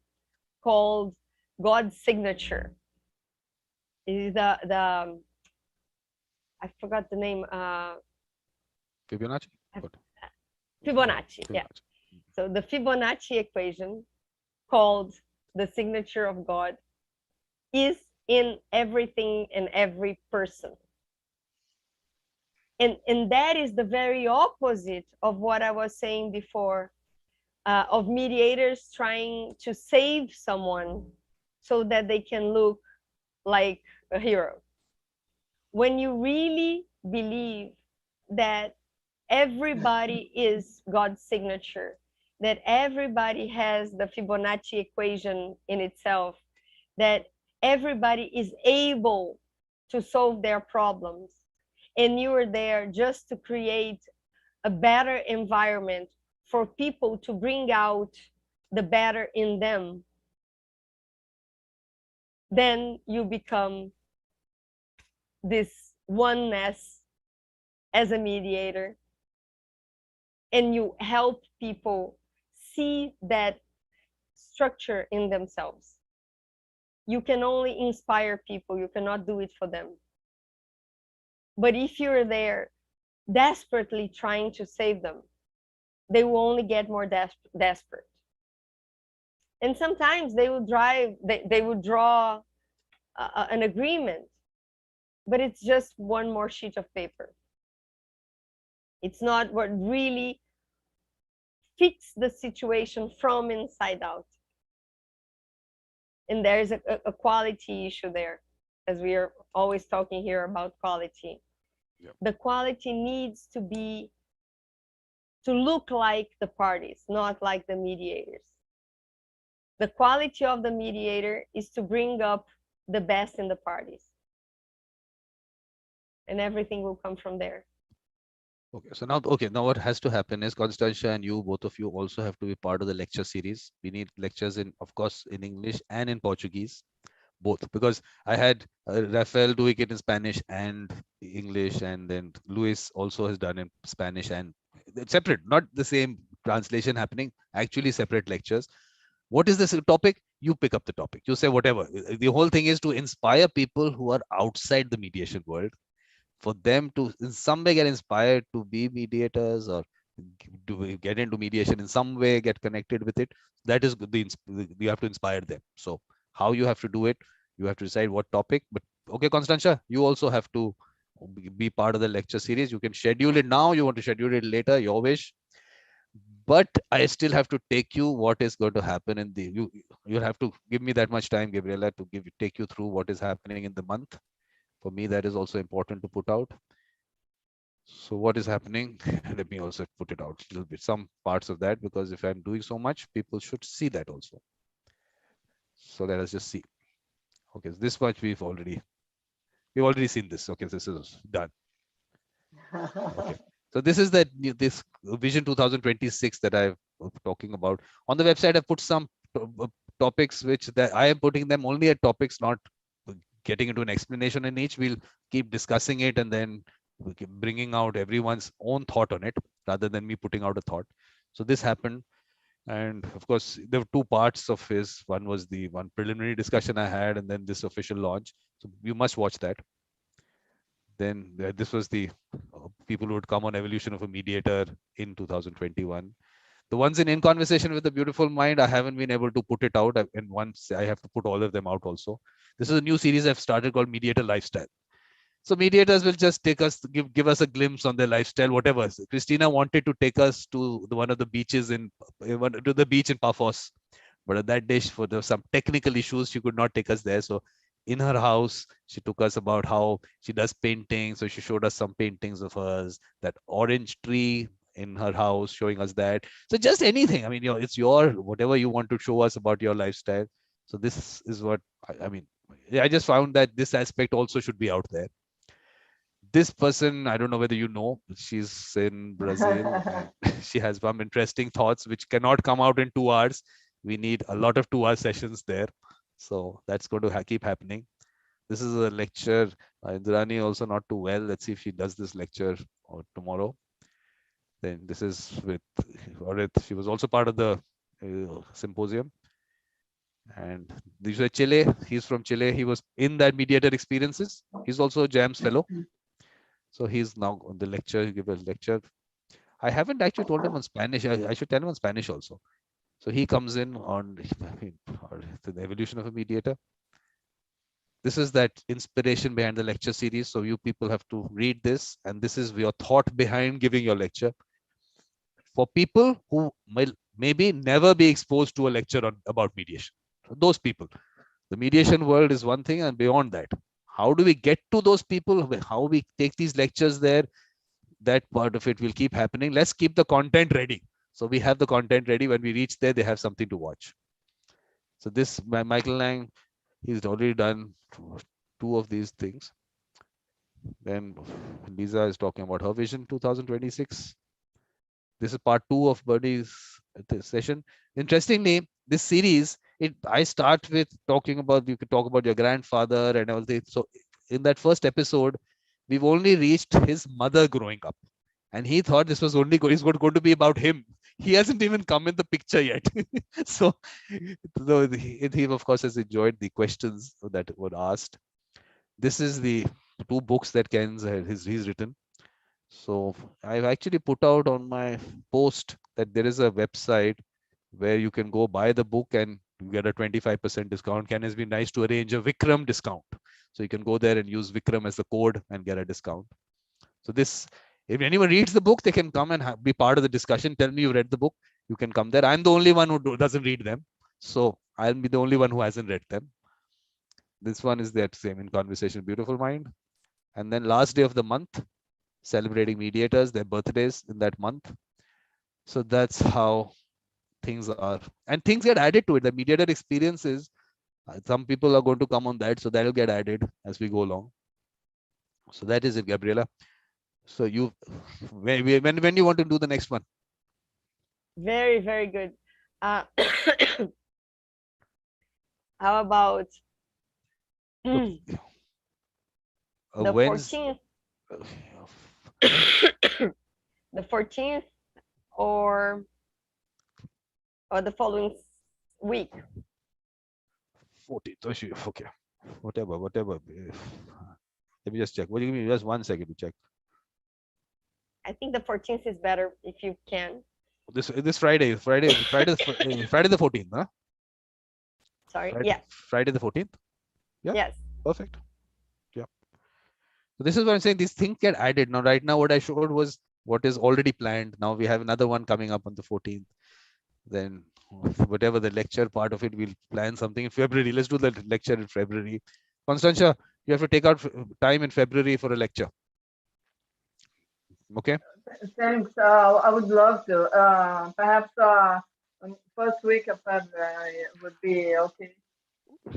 called God's signature. Is I forgot the name. Fibonacci? Fibonacci, yeah. So the Fibonacci equation, called the signature of God, is in everything and every person. And that is the very opposite of what I was saying before, of mediators trying to save someone so that they can look like a hero. When you really believe that everybody is God's signature, that everybody has the Fibonacci equation in itself, that everybody is able to solve their problems, and you are there just to create a better environment for people to bring out the better in them, then you become this oneness as a mediator, and you help people see that structure in themselves. You can only inspire people, you cannot do it for them. But if you're there desperately trying to save them, they will only get more desperate. And sometimes they will draw an agreement, but it's just one more sheet of paper. It's not what really fix the situation from inside out. And there is a quality issue there, as we are always talking here about quality. Yep. The quality needs to look like the parties, not like the mediators. The quality of the mediator is to bring up the best in the parties, and everything will come from there. Okay, so now what has to happen is Constantia and you, both of you, also have to be part of the lecture series. We need lectures in, of course, in English and in Portuguese, both, because I had Rafael doing it in Spanish and English, and then Luis also has done in Spanish and separate, not the same translation happening, actually separate lectures. What is this topic? You pick up the topic. You say whatever. The whole thing is to inspire people who are outside the mediation world, for them to in some way get inspired to be mediators or to get into mediation in some way, get connected with it. That is you have to inspire them. So how you have to do it, you have to decide what topic. But okay, Constantia, you also have to be part of the lecture series. You can schedule it now, you want to schedule it later, your wish. But I still have to take you what is going to happen in the you have to give me that much time, Gabriela, to take you through what is happening in the month. For me, that is also important to put out. So what is happening? Let me also put it out a little bit, some parts of that, because if I'm doing so much, people should see that also. So let us just see. Okay, so this much we've already seen this. Okay, this is done. Okay, so this is this Vision 2026 that I'm talking about. On the website, I put some topics which that I am putting them only at topics, not getting into an explanation in each. We'll keep discussing it and then we keep bringing out everyone's own thought on it rather than me putting out a thought. So this happened. And of course, there were two parts of his. One was the one preliminary discussion I had, and then this official launch. So you must watch that. Then this was the people who would come on evolution of a mediator in 2021. The ones in Conversation with the Beautiful Mind, I haven't been able to put it out. And once I have to put all of them out also. This is a new series I've started called Mediator Lifestyle. So mediators will just take us, give us a glimpse on their lifestyle, whatever. So Christina wanted to take us to one of the beaches to the beach in Paphos. But at that day, for some technical issues, she could not take us there. So in her house, she took us about how she does painting. So she showed us some paintings of hers, that orange tree in her house, showing us that. So just anything. I mean, it's whatever you want to show us about your lifestyle. So this is what I mean. I just found that this aspect also should be out there. This person, I don't know whether you know, she's in Brazil. And she has some interesting thoughts which cannot come out in 2 hours. We need a lot of 2-hour sessions there. So that's going to keep happening. This is a lecture. Indrani also not too well. Let's see if she does this lecture tomorrow. Then this is with Orit. She was also part of the symposium. And these are Chile. He's from Chile. He was in that mediator experiences. He's also a JAMS fellow. So he's now on the lecture. He gave a lecture. I haven't actually told him on Spanish. I should tell him on Spanish also. So he comes in on the evolution of a mediator. This is that inspiration behind the lecture series. So you people have to read this, and this is your thought behind giving your lecture. For people who will maybe never be exposed to a lecture about mediation. So those people, the mediation world is one thing, and beyond that, how do we get to those people? How we take these lectures there? That part of it will keep happening. Let's keep the content ready. So we have the content ready. When we reach there, they have something to watch. So this Michael Lang, he's already done two of these things. Then Lisa is talking about her vision 2026. This is part 2 of Bernie's session. Interestingly, this series, I start with talking about, you could talk about your grandfather and all this. So in that first episode, we've only reached his mother growing up. And he thought this was only going to be about him. He hasn't even come in the picture yet. So he, of course, has enjoyed the questions that were asked. This is the 2 books that Ken's he's written. So I've actually put out on my post that there is a website where you can go buy the book and get a 25% discount. Ken has been nice to arrange a Vikram discount. So you can go there and use Vikram as the code and get a discount. So this, if anyone reads the book, they can come and be part of the discussion. Tell me you read the book. You can come there. I'm the only one who doesn't read them. So I'll be the only one who hasn't read them. This one is that same, In Conversation, Beautiful Mind. And then last day of the month, celebrating mediators, their birthdays in that month. So that's how things are. And things get added to it. The mediator experiences, some people are going to come on that. So that'll get added as we go along. So that is it, Gabriela. So you, when you want to do the next one? Very, very good. How about the 14th? The 14th or the following week? 14th. Okay. Whatever. Let me just check. What do you mean? Just 1 second to check. I think the 14th is better if you can. This Friday the 14th, huh? Sorry. Friday, yeah. Friday the 14th. Yeah. Yes. Perfect. Yeah. So this is what I'm saying. These things get added. Now, right now, what I showed was what is already planned. Now we have another one coming up on the 14th. Then whatever the lecture part of it, we'll plan something in February. Let's do the lecture in February. Constantia, you have to take out time in February for a lecture. Okay. Thanks. I would love to. Perhaps first week of February would be okay.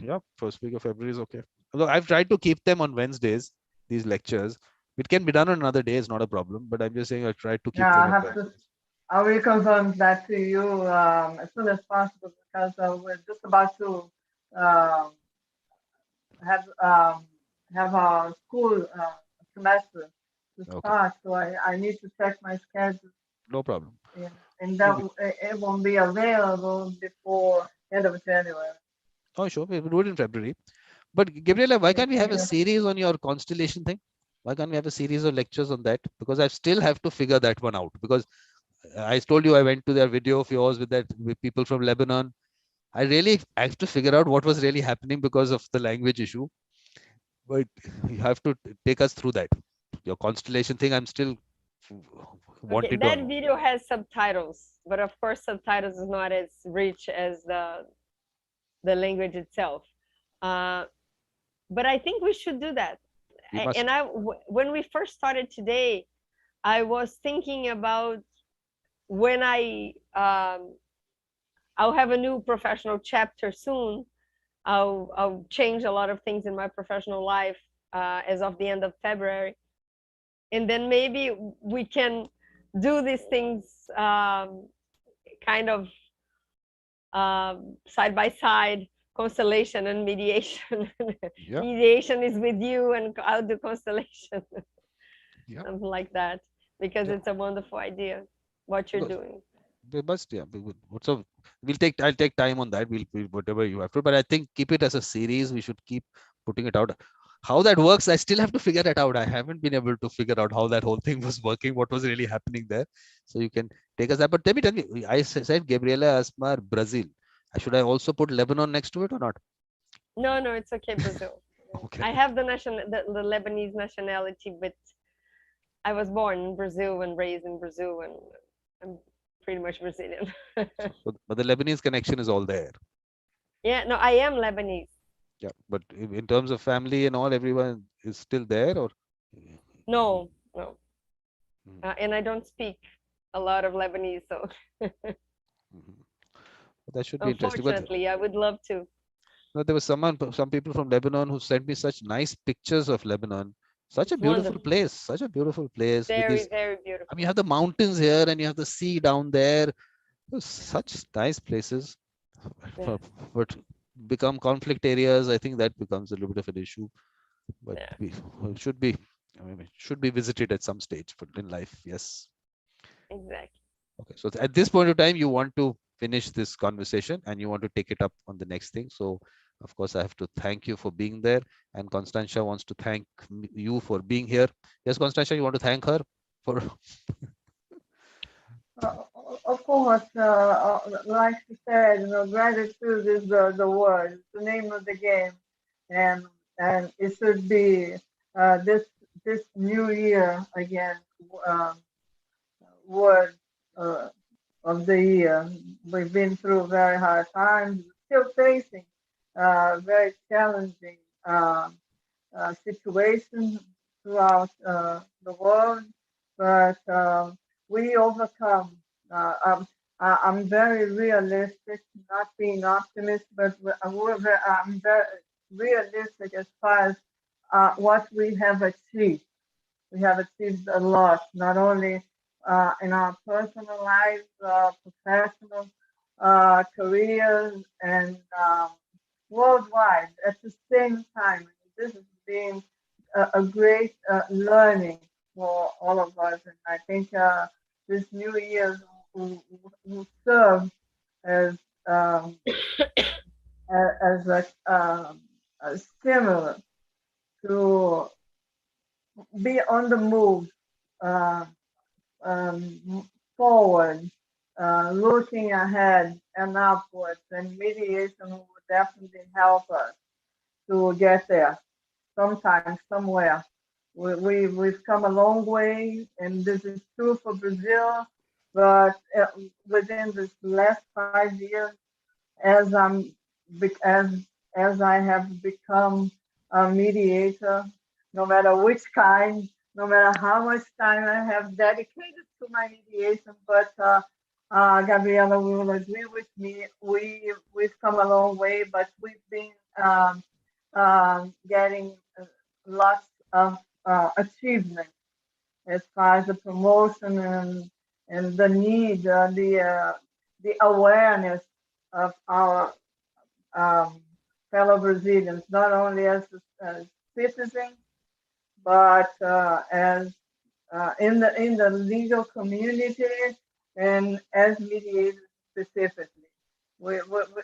Yeah, first week of February is okay. Look, I've tried to keep them on Wednesdays, these lectures. It can be done on another day, it's not a problem, but I'm just saying I've tried to keep them on Wednesdays. I will confirm that to you as soon as possible, because we're just about to have our school semester to start, so I need to check my schedule. No problem. And that it won't be available before end of January. Oh, sure, we'll do it in February. But Gabriela, why can't we have a series on your constellation thing? Why can't we have a series of lectures on that? Because I still have to figure that one out. Because I told you I went to their video of yours with people from Lebanon. I really have to figure out what was really happening because of the language issue. But you have to take us through that. Your constellation thing, I'm still wanting to. That video has subtitles, but of course subtitles is not as rich as the language itself. But I think we should do that. And when we first started today, I was thinking about when I'll have a new professional chapter soon. I'll change a lot of things in my professional life as of the end of February. And then maybe we can do these things kind of side by side, constellation and mediation. Yeah. Mediation is with you and I'll do constellation. Yeah. Something like that, because it's a wonderful idea what you're doing. We must, yeah. So I'll take time on that. We'll whatever you have to, but I think keep it as a series. We should keep putting it out. How that works, I still have to figure it out. I haven't been able to figure out how that whole thing was working, what was really happening there. So you can take us that. But tell me, I said Gabriela, Assmar, Brazil. Should I also put Lebanon next to it or not? No, no, it's okay, Brazil. Okay. I have the Lebanese nationality, but I was born in Brazil and raised in Brazil, and I'm pretty much Brazilian. But the Lebanese connection is all there. Yeah, no, I am Lebanese. Yeah. But in terms of family and all, everyone is still there, or? No, no. Mhm. And I don't speak a lot of Lebanese, so Mhm. That should be interesting. But unfortunately, I would love to. no, there was some people from Lebanon who sent me such nice pictures of Lebanon. Such a It's beautiful wonderful. place. Such a beautiful place with Very, this. very I mean, beautiful. you have the mountains here and you have the sea down there. Such nice places. Yeah, But become conflict areas, I think that becomes a little bit of an issue. But yeah, we should be, I mean, it should be visited at some stage in life. Yes. exactly. Okay. So at this point of time, you want to finish this conversation and you want to take it up on the next thing. So, of course, I have to thank you for being there. And Constantia wants to thank you for being here. Yes, Constantia, you want to thank her for. Uh, of course, like you said, gratitude is the word, the name of the game, and it should be this new year again. Um, Word uh, of the year. We've been through very hard times, still facing very challenging situations throughout the world, but we overcome. I'm very realistic, not being optimist, but I'm very realistic as far as what we have achieved. We have achieved a lot, not only in our personal lives, professional careers, and worldwide at the same time. This has been a great learning for all of us, and I think this new year will serve as um, as a stimulus to be on the move uh, forward, looking ahead and upwards, and mediation will definitely help us to get there sometime, somewhere. We've come a long way, and this is true for Brazil, but within this last 5 years, as I'm as I have become a mediator, no matter which kind, no matter how much time I have dedicated to my mediation. But Gabriela will agree with me. We've come a long way, but we've been getting lots of achievement as far as the promotion and the need, the awareness of our um, fellow Brazilians, not only as citizens, but as in the legal community and as mediators specifically. We, we, we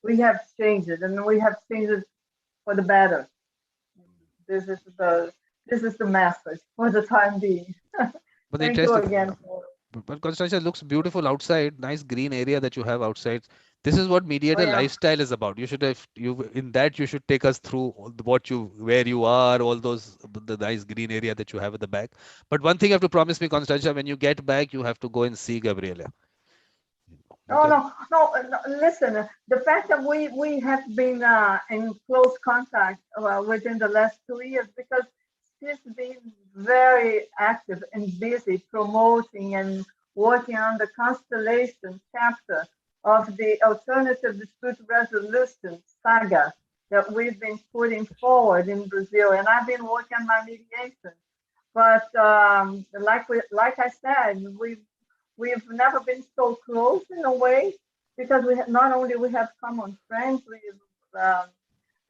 we have changed it, and we have changed it for the better. This is the message for the time being. But the Thank you interesting, again for. but Constantia looks beautiful outside. Nice green area that you have outside. This is what Oh mediator yeah. lifestyle is about. You should have in that you should take us through what you where you are, all those the nice green area that you have at the back. But one thing you have to promise me, Constantia, when you get back, you have to go and see Gabriela. No, Okay. no, no, no. Listen, the fact that we have been in close contact within the last 2 years, because she's been very active and busy promoting and working on the Constellation chapter of the alternative dispute resolution saga that we've been putting forward in Brazil, and I've been working on my mediation. But like I said, we've never been so close in a way, because not only we have common friends, um,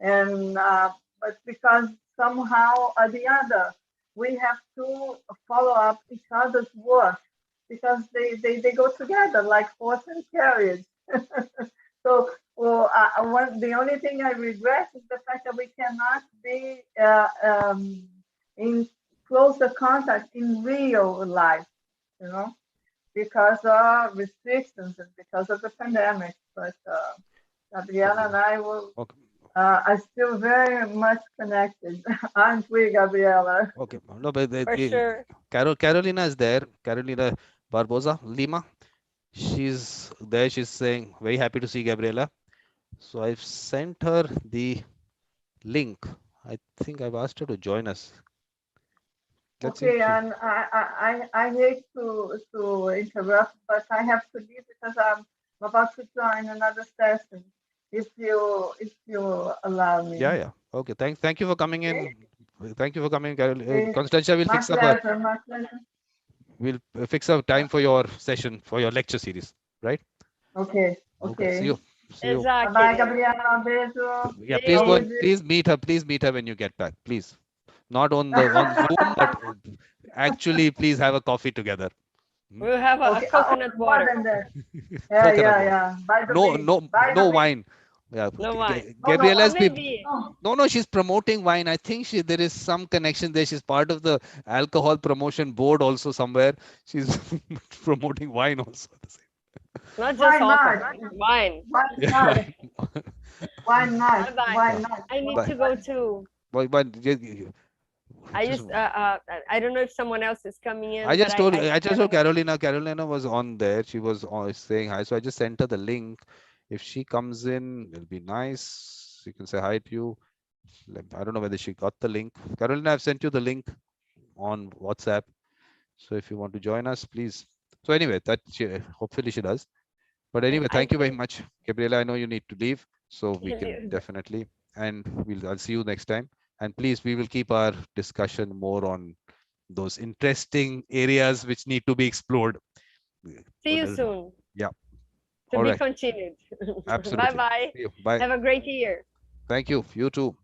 and but because somehow or the other we have to follow up each other's work, because they go together like horse and carriage. So, well, the only thing I regret is the fact that we cannot be in closer contact in real life, you know, because of restrictions and because of the pandemic. But Gabriela and I will Okay. are still very much connected, aren't we, Gabriela? Okay. No, but For sure. Carolina is there. Carolina Barbosa, Lima. She's there. She's saying, very happy to see Gabriela. So I've sent her the link. I think I've asked her to join us. Let's see if Okay, she. and I hate to interrupt, but I have to leave because I'm about to join another session. If you allow me. Yeah, yeah. Okay. Thank you for coming Okay, in. Thank you for coming, Carol. okay. Constantia will My fix up a pleasure, my pleasure. time for your session for your lecture series, right? Okay, Okay. See you. okay. See you. Bye bye, Exactly. Gabriela. Beijo. Yeah. Please go and Beijo. Saúde. please meet her. Please meet her when you get back. Please. Not on Zoom, but actually, please have a coffee together. Hmm? We'll have a Okay, coconut more water. than that. Yeah, Coconut yeah, water. yeah. By the No, beach. no, By the no beach. wine. Yeah. No wine. Oh no, Or Gabriela's people. maybe. no. No, no, she's promoting wine. I think there is some connection there. She's part of the alcohol promotion board also somewhere. She's promoting wine also at the same. Not Why just not? alcohol. Wine. Why Yeah, not? wine. Why not? Bye bye. Why Yeah. not? I need But, to go to. I just used. I don't know if someone else is coming I in, but just told I I just have told to. Carolina. Carolina was on there. She was saying hi. So I just sent her the link. If she comes in, it'll be nice. She can say hi to you. I don't know whether she got the link. Carolina, I've sent you the link on WhatsApp. So if you want to join us, please. So anyway, hopefully she does. But anyway, I thank you very think. much, Gabriela. I know you need to leave, so we can definitely, and I'll see you next time. And please, we will keep our discussion more on those interesting areas which need to be explored. See you soon. Yeah. To All be right. continued. Bye Absolutely. bye. See you. Bye. Have a great year. Thank you. You too.